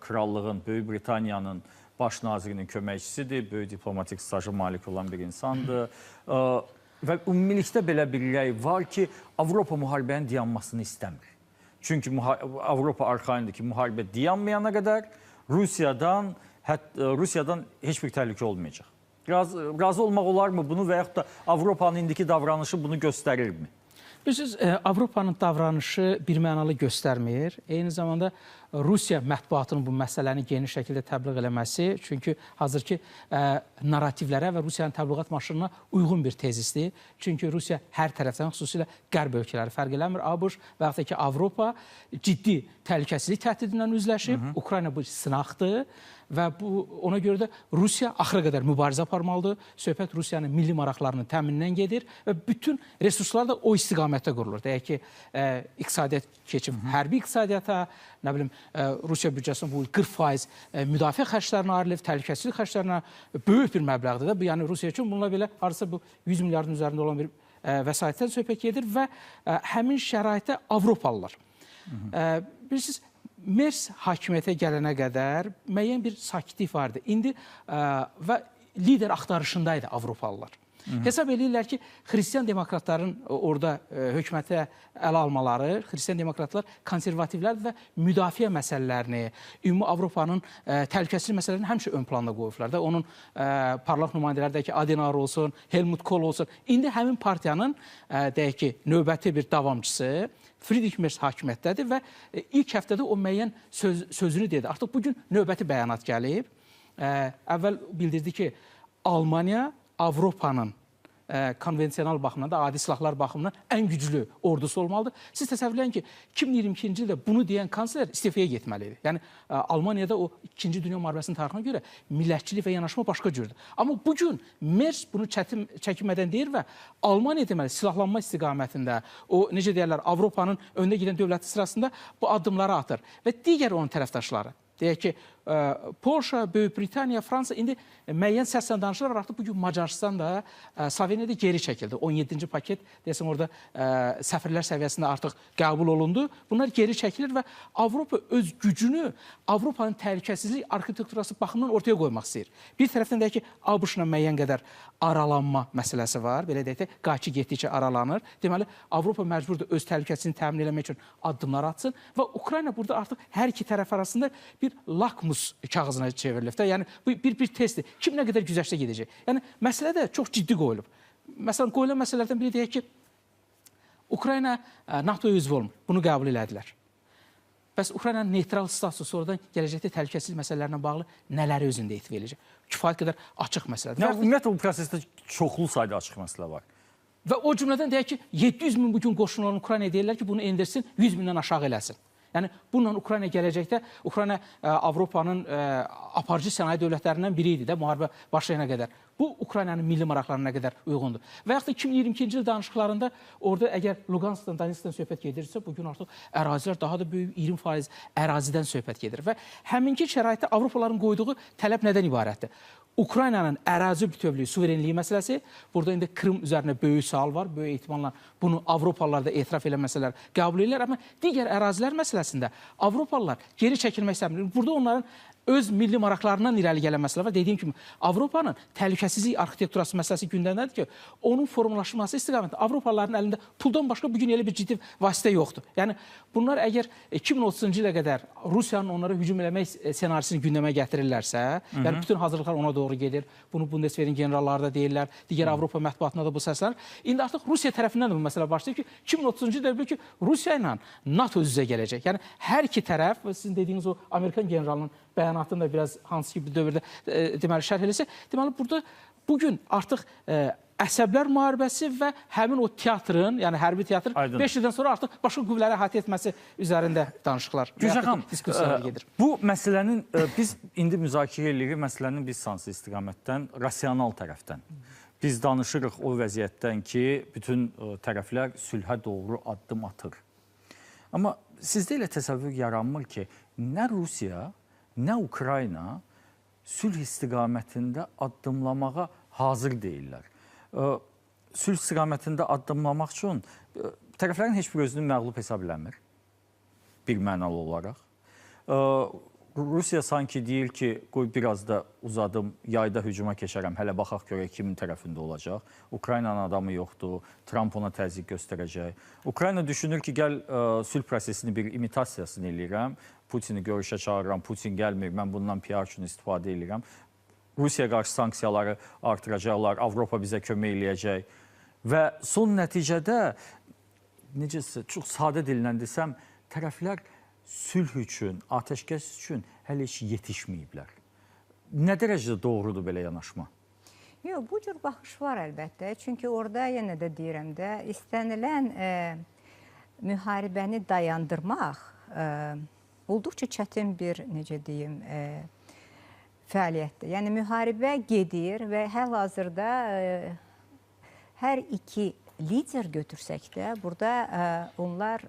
Krallığın, Böyük Britaniyanın baş nazirinin köməkçisidir, böyük diplomatik staja malik olan bir insandır. Və ümumilikdə belə bir rəy var ki, Avropa müharibənin dayanmasını istəmir. Çünki Avropa arxayındır ki, müharibə dayanmayana qədər Rusiyadan heç bir təhlükə olmayacaq. Razı olmaq olarmı bunu və yaxud da Avropanın indiki davranışı bunu göstərirmi? Bilirsiniz, Avropanın davranışı birmənalı göstərmir. Eyni zamanda Rusiya mətbuatının bu məsələni geniş şəkildə təbliğ eləməsi, çünki hazırki narrativlərə və Rusiyanın təbliğat maşınına uyğun bir tezisdir. Çünki Rusiya hər tərəfdən, xüsusilə qərb ölkələri fərq eləmir. ABŞ və yaxud da ki, Avropa ciddi təhlükəsizlik təhdidindən üzləşib. Ukrayna bu sınaqdır. Və ona görə də Rusiya axıra qədər mübarizə aparmalıdır. Söhbət Rusiyanın milli maraqlarının təminindən gedir və bütün resurslar da o istiqamətdə qurulur. Deyək ki, iqtisadiyyat keçib hərbi iqtisadiyyata, nə bilim, Rusiya büdcəsinin bu 40% müdafiə xərclərinə ayrılıb, təhlükəsizlik xərclərinə böyük bir məbləğdir də. Yəni Rusiya üçün bununla belə hardasa bu 100 milyardın üzərində olan bir vəsaitdən söhbət gedir və həmin şəraitdə Avropalılar. Bilirsiniz, MERS hakimiyyətə gələnə qədər müəyyən bir sakitlik vardı. İndi və lider axtarışındaydı Avropalılar. Hesab edirlər ki, xristian demokratların orada hökumətə ələ almaları, xristian demokratlar konservativlər və müdafiə məsələlərini, ümumi Avropanın təhlükəsizlik məsələlərini həmişə ön planda qoyublar da. Onun parlaq nümayəndələri ki, Adenauer olsun, Helmut Kohl olsun. İndi həmin partiyanın deyək ki, növbəti bir davamçısı Friedrich Merz hakimiyyətdədir və ilk həftədə o müəyyən sözünü dedi. Artıq bugün növbəti bəyanat gəlib. Əvvəl bildirdi ki, Almaniya Avropanın konvensional baxımdan da, adi silahlar baxımından ən güclü ordusu olmalıdır. Siz təsəvvürləyin ki, 2022-ci ildə bunu deyən kansler istifaya getməlidir. Yəni, Almaniyada o 2-ci Dünya müharibəsinin tarixinə görə millətçilik və yanaşma başqa cürdür. Amma bugün Merz bunu çəkinmədən deyir və Almaniya deməli silahlanma istiqamətində, o necə deyərlər, Avropanın öndə gedən dövləti sırasında bu addımları atır və digər onun tərəfdaşları. Deyək ki, Polşa, Böyük Britaniya, Fransa indi müəyyən səslə danışırlar. Artıq bugün Macarıstan da Sloveniyada geri çəkildi. 17-ci paket deyəsən orada səfirlər səviyyəsində artıq qəbul olundu. Bunlar geri çəkilir və Avropa öz gücünü Avropanın təhlükəsizlik arxitekturası baxımından ortaya qoymaq istəyir. Bir tərəfdən deyək ki, ABŞ-la müəyyən qədər aralanma məsələsi var. Belə deyək də, qaçı getdikcə aralanır. Deməli, Avropa məcburdur öz təhlükəsizliyini təmin etmək üçün addımlar atsın və Ukrayna burada artıq hər iki tərəf arasında bir lakmus kağızına çevrilib də. Yəni, bu bir testdir. Kim nə qədər güzəştə gedəcək? Yəni, məsələ də çox ciddi qoyulub. Məsələn, qoyulan məsələlərdən biri deyək ki, Ukrayna NATO-ya üzv olmur. Bunu qəbul elədilər. Bəs Ukraynanın neytral statusu sonradan gələcəkdə təhlükəsizlik məsələlərlə bağlı nələri özündə etv eləyəcək? Kifayət qədər açıq məsələdir. Ümumiyyətlə, bu prosesdə çoxlu sayda açıq məsələ var. Və o cümlədən deyək ki, 700 min bugün qoşunların Ukraynaya deyirlər ki, bunu endirsin, 100 mindən aşağı eləsin. Yəni, bununla Ukrayna gələcəkdə, Ukrayna Avropanın aparıcı sənaye dövlətlərindən biri idi də, müharibə başlayana qədər. Bu, Ukraynanın milli maraqlarına qədər uyğundur. Və yaxud da 2022-ci il danışıqlarında orada əgər Luganskdan, Donetskdən söhbət gedirsə, bugün artıq ərazilər daha da böyük 20% ərazidən söhbət gedir. Və həminki şəraitdə Avropaların qoyduğu tələb nədən ibarətdir? Ukraynanın ərazi bütövlüyü, suverenliyi məsələsi, burada indi Krım üzərində böyük sual var, böyük ehtimalla bunu Avropalılar da etiraf eləməsələr qəbul edirlər, amma digər ərazilər məsələsində Avropalılar geri çəkilmək istəmir. Burada onların öz milli maraqlarından irəli gələn məsələ var. Dediyim kimi, Avropanın təhlükəsizlik arxitekturası məsələsi gündəmdədir ki, onun formalaşması istiqamətində Avropalıların əlində puldan başqa bugün elə bir ciddi vasitə yoxdur. Yəni, bunlar əgər 2030-cu ilə qədər Rusiyanın onlara hücum eləmək senarisini gündəmə gətirirlərsə, yəni bütün hazırlıqlar ona doğru gedir, bunu Bundeswehr'in generalları da deyirlər, digər Avropa mətbuatında da bu səslənir. İndi artıq Rusiya tərəfindən də bu məsələ başlayır ki, 2030-cu ildə bil ki, Rusiya ilə NATO üz-üzə gələcək. Yəni, hər iki tərəf, sizin dediyiniz o Amerikan generalının bəyanatını da biraz hansı ki bir dövrdə deməli şərh eləsə, deməli burada bugün artıq əsəblər müharibəsi və həmin o teatrın, yəni hərbi teatrın 5 ildən sonra artıq başqa qüvvələri əhatə etməsi üzərində danışıqlar. Gülşən xanım, bu məsələnin biz indi müzakirə edirik, məsələnin biz sansı istiqamətdən, rasional tərəfdən. Biz danışırıq o vəziyyətdən ki, bütün tərəflər sülhə doğru addım atır. Amma sizdə elə təsəvvür yaranmır ki, nə Rusiya, nə Ukrayna sülh istiqamətində addımlamağa hazır deyirlər. Sülh istiqamətində addımlamaq üçün tərəflərin heç bir özünü məğlub hesab eləmir, bir mənalı olaraq. Rusiya sanki deyir ki, qoy biraz da uzadım, yayda hücuma keçərəm, hələ baxaq görək kimin tərəfində olacaq. Ukraynanın adamı yoxdur, Trump ona təzyiq göstərəcək. Ukrayna düşünür ki, gəl sülh prosesini bir imitasiyasını eləyirəm, Putini görüşə çağırıram, Putin gəlmir, mən bundan PR üçün istifadə eləyirəm. Rusiya qarşı sanksiyaları artıracaqlar, Avropa bizə kömək eləyəcək. Və son nəticədə, necəsə, çox sadə dillə desəm, tərəflər sülh üçün, atəşkəs üçün hələ heç yetişməyiblər. Nə dərəcədə doğrudur belə yanaşma? Yox, bu cür baxış var əlbəttə. Çünki orada yenə də deyirəm də, istənilən müharibəni dayandırmaq olduqca çətin bir, necə deyim, fəaliyyətdir. Yəni, müharibə gedir və hal-hazırda hər iki lider götürsək də, burada onlar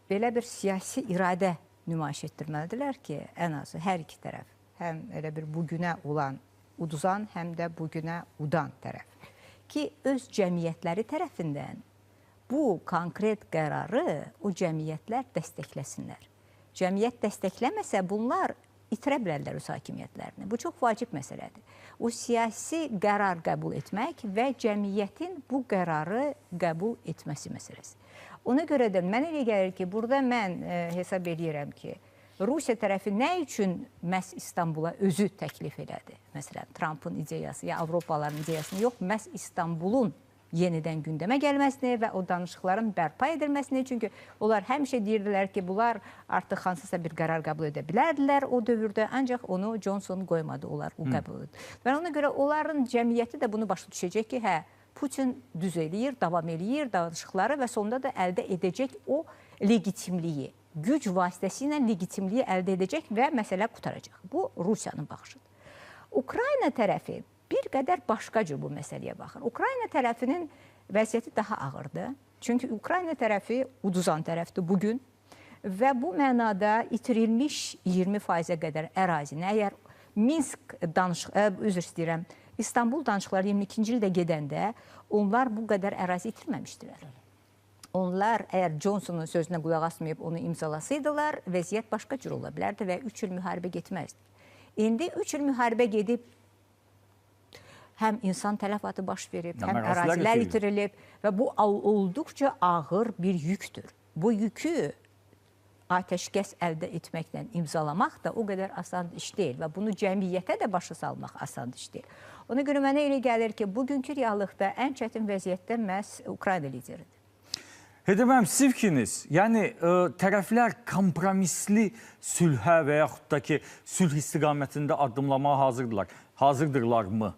belə bir siyasi iradə nümayiş etdirməlidirlər ki, ən azı hər iki tərəf, həm elə bir bugünə olan uduzan, həm də bugünə udan tərəf ki, öz cəmiyyətləri tərəfindən bu konkret qərarı o cəmiyyətlər dəstəkləsinlər. Cəmiyyət dəstəkləməsə, bunlar itirə bilərlər öz hakimiyyətlərini. Bu çox vacib məsələdir. O siyasi qərar qəbul etmək və cəmiyyətin bu qərarı qəbul etməsi məsələsi. Ona görə də mənə elə gəlir ki, burada mən hesab edirəm ki, Rusiya tərəfi nə üçün məhz İstanbula özü təklif elədi? Məsələn, Trump'ın ideyası ya Avropaların ideyasını yox, məhz İstanbulun yenidən gündəmə gəlməsini və o danışıqların bərpa edilməsini. Çünki onlar həmişə deyirdilər ki, bunlar artıq hansısa bir qərar qəbul edə bilərdilər o dövrdə, ancaq onu Johnson qoymadı, onlar o qəbul edir. Və ona görə onların cəmiyyəti də bunu başa düşəcək ki, hə, Putin düz eləyir, davam eləyir danışıqları və sonunda da əldə edəcək o legitimliyi, güc vasitəsilə legitimliyi əldə edəcək və məsələ qutaracaq. Bu, Rusiyanın baxışıdır. Ukrayna tərəfi bir qədər başqa cür bu məsələyə baxır. Ukrayna tərəfinin vəziyyəti daha ağırdır. Çünki Ukrayna tərəfi uduzan tərəfdir bugün və bu mənada itirilmiş 20%-ə qədər ərazini, əgər Minsk üzr istəyirəm, İstanbul danışıqları 22-ci ildə gedəndə onlar bu qədər ərazi itirməmişdilər. Onlar əgər Johnson'un sözünə qulaq asmayıb onu imzalasaydılar, vəziyyət başqa cür ola bilərdi və 3 il müharibə getməzdi. İndi 3 il müharibə gedib həm insan tələfatı baş verib, həm ərazilər itirilib və bu olduqca ağır bir yükdür. Bu yükü atəşkəs əldə etməklə imzalamaq da o qədər asan iş deyil və bunu cəmiyyətə də başa salmaq asan iş deyil. Ona görə mənə elə gəlir ki, bugünkü reallıqda ən çətin vəziyyətdə məhz Ukrayna lideridir. Heydər müəllim, siz fikriniz, yəni tərəflər kompromisli sülhə və yaxud da ki, sülh istiqamətində addımlamağa hazırdırlarmı?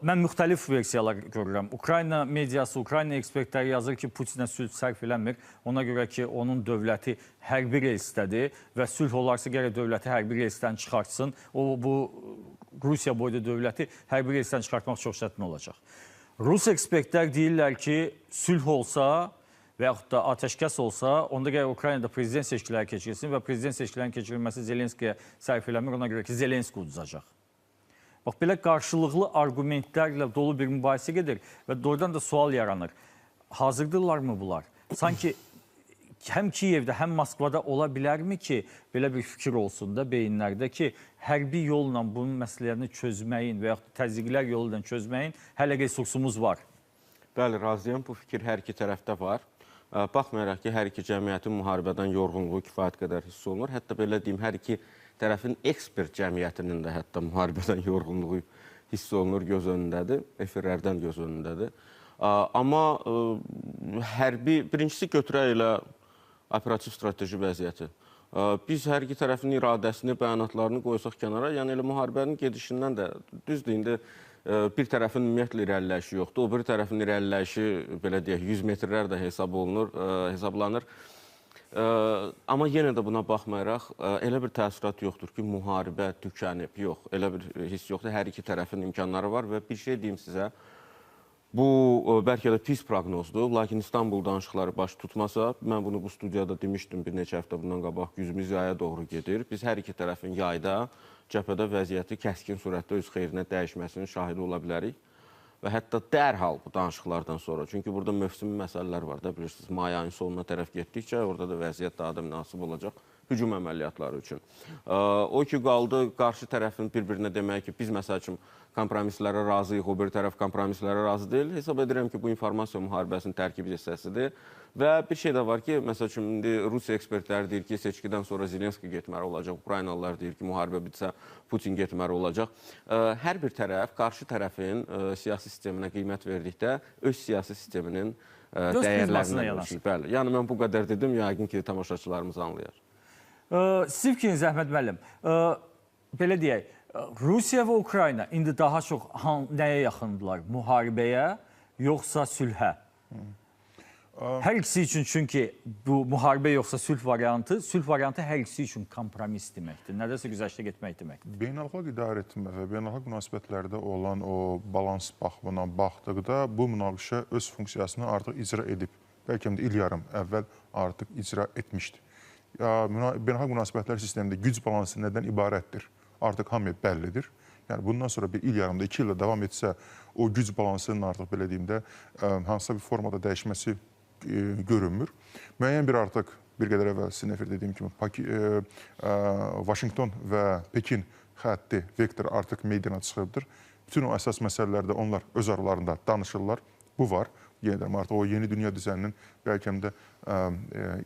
Mən müxtəlif versiyalar görürəm. Ukrayna mediası, Ukrayna ekspertləri yazır ki, Putinə sülh sərf eləmir. Ona görə ki, onun dövləti hərbi reysdədir və sülh olarsa gərək dövləti hərbi reysdən çıxartsın. Bu Rusiya boyda dövləti hərbi reysdən çıxartmaq çox çətin olacaq. Rus ekspertlər deyirlər ki, sülh olsa və yaxud da atəşkəs olsa, onda gərək Ukraynada prezident seçkiləri keçirilsin və prezident seçkilərinin keçirilməsi Zelenskiyə sərf eləmir. Ona görə ki, Zelenski udacaq. Bax, belə qarşılıqlı argumentlərlə dolu bir mübahisə gedir və doğrudan da sual yaranır. Hazırdırlarmı bunlar? Sanki həm Kiyevdə, həm Moskvada ola bilərmi ki, belə bir fikir olsun da beyinlərdə ki, hərbi yolla bunun məsələlərini çözməyin və yaxud təzyiqlər yolu ilə çözməyin hələ resursumuz var. Bəli, razıyam. Bu fikir hər iki tərəfdə var. Baxmayaraq ki, hər iki cəmiyyətin müharibədən yorğunluğu kifayət qədər hiss olunur. Hətta belə deyim, hər iki tərəfin ekspert cəmiyyətinin də hətta müharibədən yorğunluğu hiss olunur, göz önündədir, efirlərdən göz önündədir. Amma birincisi götürək elə operativ strateji vəziyyəti. Biz hər iki tərəfin iradəsini, bəyanatlarını qoysaq kənara, yəni elə müharibənin gedişindən də düzdür, indi bir tərəfin ümumiyyətlə irəliləyişi yoxdur, o bir tərəfin irəliləyişi, belə deyək, 100 metrlər də hesablanır. Amma yenə də buna baxmayaraq, elə bir təəssürat yoxdur ki, müharibə tükənib, yox, elə bir hiss yoxdur. Hər iki tərəfin imkanları var və bir şey deyim sizə, bu bəlkə də pis proqnozdur, lakin İstanbul danışıqları baş tutmasa, mən bunu bu studiyada demişdim bir neçə həftə bundan qabaq, gücümüz yaya doğru gedir. Biz hər iki tərəfin yayda, cəbhədə vəziyyəti kəskin surətdə öz xeyrinə dəyişməsinin şahidi ola bilərik. Və hətta dərhal bu danışıqlardan sonra, çünki burada mövsümi məsələlər var da, bilirsiniz, may ayının sonuna tərəf getdikcə orada da vəziyyət daha da münasib olacaq hücum əməliyyatları üçün. O ki, qaldı qarşı tərəfin bir-birinə demək ki, biz məsəl üçün kompromislərə razıyıq, o bir tərəf kompromislərə razı deyil. Hesab edirəm ki, bu informasiya müharibəsinin tərkibi hissəsidir. Və bir şey də var ki, məsəl üçün, indi Rusiya ekspertləri deyir ki, seçkidən sonra Zelenski getməli olacaq, Ukraynalılar deyir ki, müharibə bitsə Putin getməli olacaq. Hər bir tərəf, qarşı tərəfin siyasi sisteminə qiymət verdikdə öz siyasi sisteminin dəyərlərinə yanaşır. Bəli, yəni mən bu qədər dedim, yəqin ki, tamaşaçılarımız anlayar. Sizin fikriniz, Əhməd müəllim, belə deyək, Rusiya və Ukrayna indi daha çox nəyə yaxındılar? Müharibəyə, yoxsa sülhə? Hər ikisi üçün, çünki bu müharibə yoxsa sülh variantı hər ikisi üçün kompromis deməkdir. Nədəsə güzəştə getmək deməkdir. Beynəlxalq idarəetmə və beynəlxalq münasibətlərdə olan o balans baxımına baxdıqda bu münaqişə öz funksiyasını artıq icra edib. Bəlkə də il yarım əvvəl artıq icra etmişdi. Beynəlxalq münasibətlər sistemində güc balansı nədən ibarətdir? Artıq hamıya bəllidir. Yəni bundan sonra bir il yarımda, 2 ildə davam etsə, o güc balansının artıq belə deyim də hansısa bir formada dəyişməsi görünmür. Müəyyən bir artıq bir qədər əvvəl sizin efir dediyim kimi Vaşinqton və Pekin xətti, vektor artıq meydana çıxıbdır. Bütün o əsas məsələlərdə onlar öz aralarında danışırlar. Bu var. Yenə də artıq o yeni dünya düzəninin bəlkə də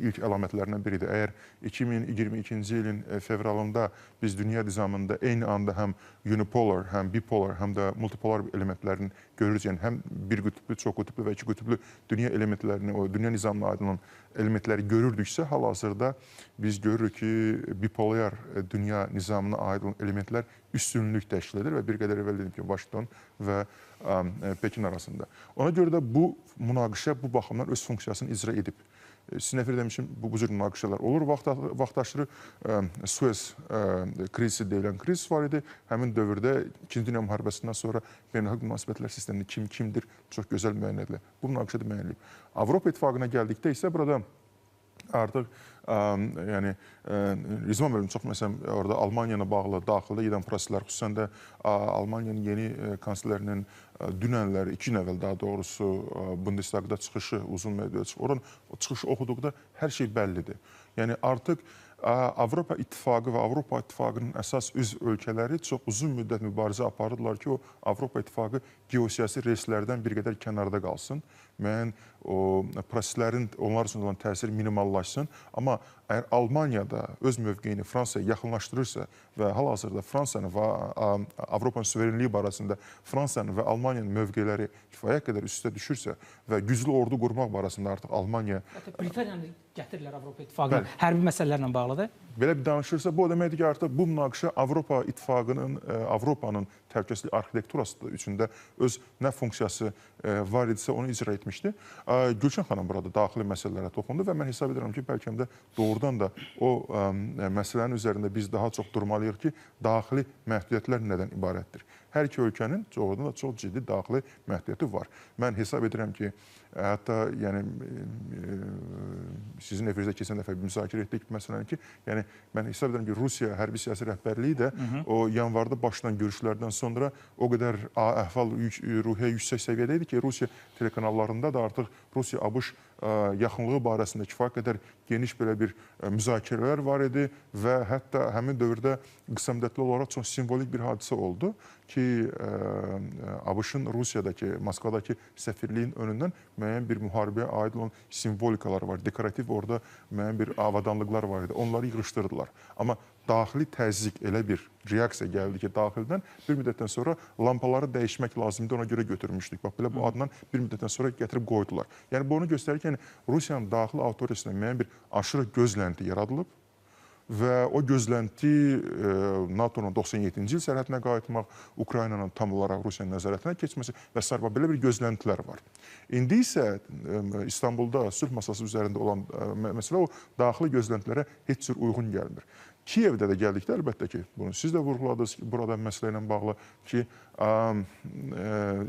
ilk əlamətlərindən biridir. Əgər 2022-ci ilin fevralında biz dünya nizamında eyni anda həm unipolar, həm bipolar, həm də multipolar elementlərini görürük, yəni həm bir qütüblü, çox qütüblü və iki qütüblü dünya elementlərini, o dünya nizamına aid olan elementləri görürdüksə, hal-hazırda biz görürük ki, bipolar dünya nizamına aid olan elementlər üstünlük təşkil edir və bir qədər əvvəl dedim ki, Vaşinqton və Pekin arasında. Ona görə də bu münaqişə bu baxımdan öz funksiyasını icra edib. Sizin efir demişim, bu cür münaqişələr olur. Vaxtaşırı Suez krizisi deyilən kriz var idi. Həmin dövrdə 2-ci Dünya müharibəsindən sonra beynəlxalq münasibətlər sistemində kimdir çox gözəl müəyyən edilir. Bu münaqişə də müəyyən edilib. Avropa İttifaqına gəldikdə isə burada artıq yəni Rizman bölüm çox məsələn orada Almaniya ilə bağlı daxildə gedən proseslər, xüsusən də Almaniyanın yeni kanslerinin dünənləri, 2 gün əvvəl daha doğrusu Bundestagda çıxışı, uzun müddət oradan o çıxışı oxuduqda hər şey bəllidir. Yəni artıq Avropa İttifaqı və Avropa İttifaqının əsas üzv ölkələri çox uzun müddət mübarizə aparırdılar ki, o Avropa İttifaqı geosiyasi reyslərdən bir qədər kənarda qalsın. Müəyyən o proseslərin onlar üçün olan təsiri minimallaşsın. Amma əgər Almaniyada öz mövqeyini Fransaya yaxınlaşdırırsa və hal-hazırda Fransanın və Avropanın suverenliyi barəsində Fransanın və Almaniyanın mövqeləri kifayət qədər üstə düşürsə və güclü ordu qurmaq barəsində artıq Almaniya... Britaniyanı gətirirlər Avropa İttifaqına hərbi məsələlərlə bağlıdır. Belə bir danışırsa, bu o deməkdir ki, artıq bu münaqişə Avropa İttifaqının, Avropanın təhlükəsizlik arxitekturası üçündə öz nə funksiyası var idisə onu icra etmişdi. Gülşən xanım burada daxili məsələlərə toxundu və mən hesab edirəm ki, bəlkə də doğrudan da o məsələnin üzərində biz daha çox durmalıyıq ki, daxili məhdudiyyətlər nədən ibarətdir? Hər iki ölkənin doğrudan da çox ciddi daxili məhdudiyyəti var. Mən hesab edirəm ki, hətta yəni sizin efirinizdə keçən dəfə müzakirə etdik məsələn ki, yəni mən hesab edirəm ki, Rusiya hərbi siyasi rəhbərliyi də o yanvarda başlayan görüşlərdən sonra o qədər əhval ruhiyyə yüksək səviyyədə idi ki, Rusiya telekanallarında da artıq Rusiya-ABŞ yaxınlığı barəsində kifayət qədər geniş belə bir müzakirələr var idi və hətta həmin dövrdə qısa müddətli olaraq çox simvolik bir hadisə oldu ki, ABŞ-ın Rusiyadakı, Moskvadakı səfirliyin önündən müəyyən bir müharibəyə aid olan simvolikalar var, dekorativ orada müəyyən bir avadanlıqlar var idi. Onları yığışdırdılar. Amma daxili təzyiq elə bir reaksiya gəldi ki, daxildən bir müddətdən sonra lampaları dəyişmək lazımdır, ona görə götürmüşdük. Bax, belə bu adından bir müddətdən sonra gətirib qoydular. Yəni, bu onu göstərir ki, Rusiyanın daxili autoritetində müəyyən bir aşırı gözlənti yaradılıb və o gözlənti NATO-nun 97-ci il sərhədinə qayıtmaq, Ukraynanın tam olaraq Rusiyanın nəzarətinə keçməsi və s. belə bir gözləntilər var. İndi isə İstanbulda sülh masası üzərində olan məsələ o daxili gözləntilərə heç cür uyğun gəlmir. Kiyevdə də gəldikdə əlbəttə ki, bunu siz də vurğuladınız burada məsələ ilə bağlı ki,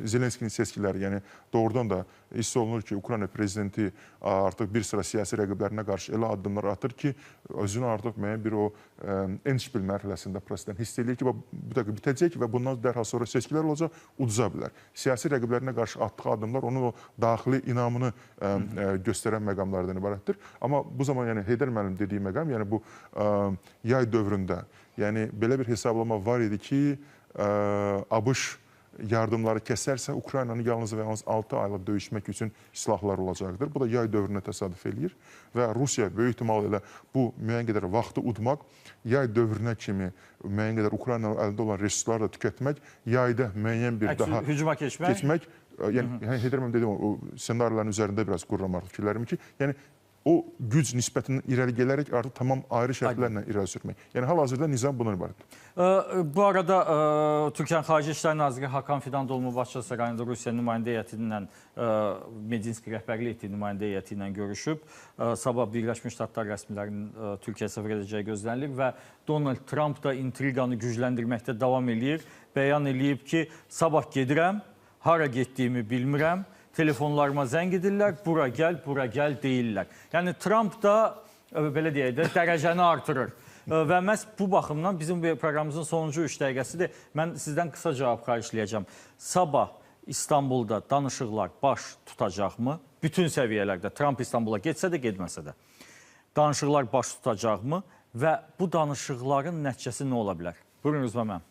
Zelenskinin seçkiləri, yəni doğrudan da hiss olunur ki, Ukrayna prezidenti artıq bir sıra siyasi rəqiblərinə qarşı elə addımlar atır ki, özünü artıq müəyyən bir o endişpil mərhələsində prosesdən hiss edir ki, bu dəqiqə bitəcək və bundan dərhal sonra seçkilər olacaq, uduza bilər. Siyasi rəqiblərinə qarşı atdığı addımlar onun o daxili inamını göstərən məqamlardan ibarətdir. Amma bu zaman yəni Heydər müəllim dediyi məqam, yəni bu yay dövründə, yəni belə bir hesablama var idi ki, ABŞ yardımları kəsərsə, Ukraynanın yalnız və yalnız 6 aylıq döyüşmək üçün silahlar olacaqdır. Bu da yay dövrünə təsadüf eləyir və Rusiya böyük ehtimal ilə bu müəyyən qədər vaxtı udmaq, yay dövrünə kimi müəyyən qədər Ukraynanın əlində olan resursları da tükətmək, yayda müəyyən bir daha hücuma keçmək. Yəni, Heydər müəllim dedim, o senarilərin üzərində biraz qururam artıq fikirlərimi ki, yəni o güc nisbətinin irəli gələrək artıq tamam ayrı şərtlərlə irəli sürmək. Yəni, hal-hazırda nizam bundan ibarətdir. Bu arada Türkiyənin Xarici İşlər Naziri Hakan Fidandoğlu Bakı Sarayında Rusiya nümayəndə heyəti ilə Medinski rəhbərlik etdiyi nümayəndə heyəti ilə görüşüb. Sabah Birləşmiş Ştatlar rəsmilərinin Türkiyəyə səfər edəcəyi gözlənilir və Donald Trump da intriqanı gücləndirməkdə davam eləyir. Bəyan eləyib ki, sabah gedirəm, hara getdiyimi bilmirəm. Telefonlarıma zəng edirlər, bura gəl deyirlər. Yəni, Trump da, belə deyək də, dərəcəni artırır. Və məhz bu baxımdan bizim proqramımızın sonuncu 3 dəqiqəsidir. Mən sizdən qısa cavab xahişləyəcəm. Sabah İstanbulda danışıqlar baş tutacaqmı? Bütün səviyyələrdə. Trump İstanbula getsə də, getməsə də. Danışıqlar baş tutacaqmı? Və bu danışıqların nəticəsi nə ola bilər? Buyurun Rüzmə mənim.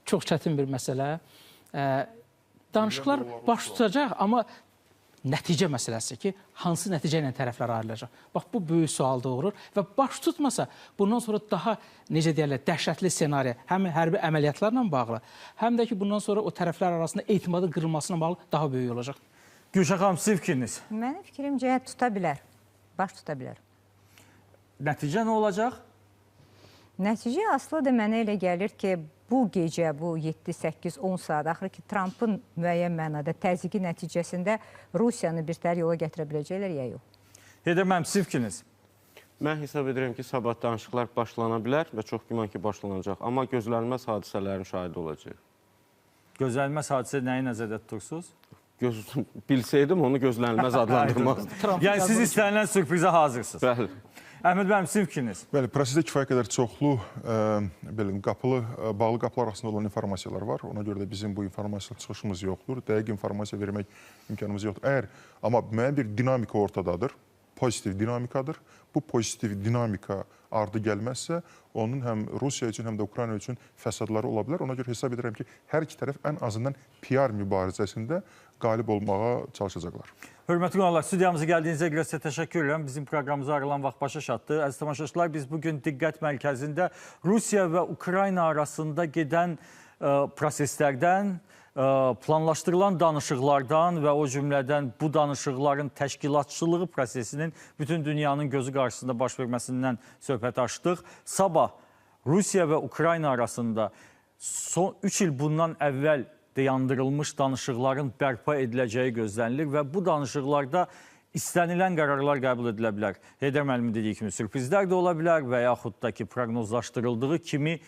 Çox çətin bir məsələ. Danışıqlar baş tutacaq, amma nəticə məsələsi ki, hansı nəticə ilə tərəflər ayrılacaq? Bax, bu böyük sual doğurur və baş tutmasa, bundan sonra daha, necə deyərlər, dəhşətli senari, həm hərbi əməliyyatlarla bağlı, həm də ki, bundan sonra o tərəflər arasında etimadın qırılmasına bağlı daha böyük olacaq. Gülşən xanım, sizin fikriniz? Mənim fikrimcə tuta bilər, baş tuta bilər. Nəticə nə olacaq? Nəticə aslı da mənə elə gəlir ki, bu gecə, bu 7, 8, 10 saat, axır ki, Trumpın müəyyən mənada təzyiqi nəticəsində Rusiyanı birtəhər yola gətirə biləcəklər, ya yox? Heydər müəllim, sizin fikriniz? Mən hesab edirəm ki, sabah danışıqlar başlana bilər və çox güman ki, başlanacaq. Amma gözlənilməz hadisələrin şahidi olacaq. Gözlənilməz hadisə nəyi nəzərdə tutursunuz? Bilsəydim, onu gözlənilməz adlandırmaq. Yəni, siz istənilən sürprizə hazırsınız. Bəli. Əhməd müəllim, sizin fikriniz? Bəli, prosesdə kifayət qədər çoxlu bağlı qapılar arasında olan informasiyalar var. Ona görə də bizim bu informasiya çıxışımız yoxdur. Dəqiq informasiya vermək imkanımız yoxdur. Amma müəyyən bir dinamika ortadadır. pozitiv dinamikadır. Bu pozitiv dinamika ardı gəlməzsə, onun həm Rusiya üçün, həm də Ukrayna üçün fəsadları ola bilər. Ona görə hesab edirəm ki, hər iki tərəf ən azından PR mübarizəsində qalib olmağa çalışacaqlar. Hörmətli qonaqlar, studiyamıza gəldiyinizə görə sizə təşəkkür edirəm. Bizim proqramımıza ayrılan vaxt başa çatdı. Əziz tamaşaçılar, biz bugün diqqət mərkəzində Rusiya və Ukrayna arasında gedən proseslərdən, planlaşdırılan danışıqlardan və o cümlədən bu danışıqların təşkilatçılığı prosesinin bütün dünyanın gözü qarşısında baş verməsindən söhbət açdıq. Sabah Rusiya və Ukrayna arasında son 3 il bundan əvvəl dayandırılmış danışıqların bərpa ediləcəyi gözlənilir və bu danışıqlarda istənilən qərarlar qəbul edilə bilər. Heydər müəllimin dediyi kimi sürprizlər də ola bilər və yaxud da ki, proqnozlaşdırıldığı kimi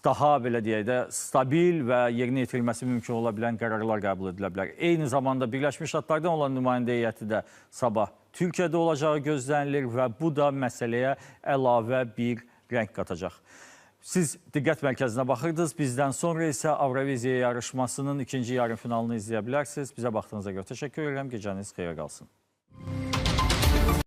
daha belə deyək də stabil və yerinə yetirilməsi mümkün ola bilən qərarlar qəbul edilə bilər. Eyni zamanda Birləşmiş Ştatlardan olan nümayəndə heyəti də sabah Türkiyədə olacağı gözlənilir və bu da məsələyə əlavə bir rəng qatacaq. Siz diqqət mərkəzinə baxırdınız. Bizdən sonra isə Avroviziya yarışmasının ikinci yarım finalını izləyə bilərsiniz. Bizə baxdığınıza görə təşəkkür edirəm. Gecəniz xeyir qalsın.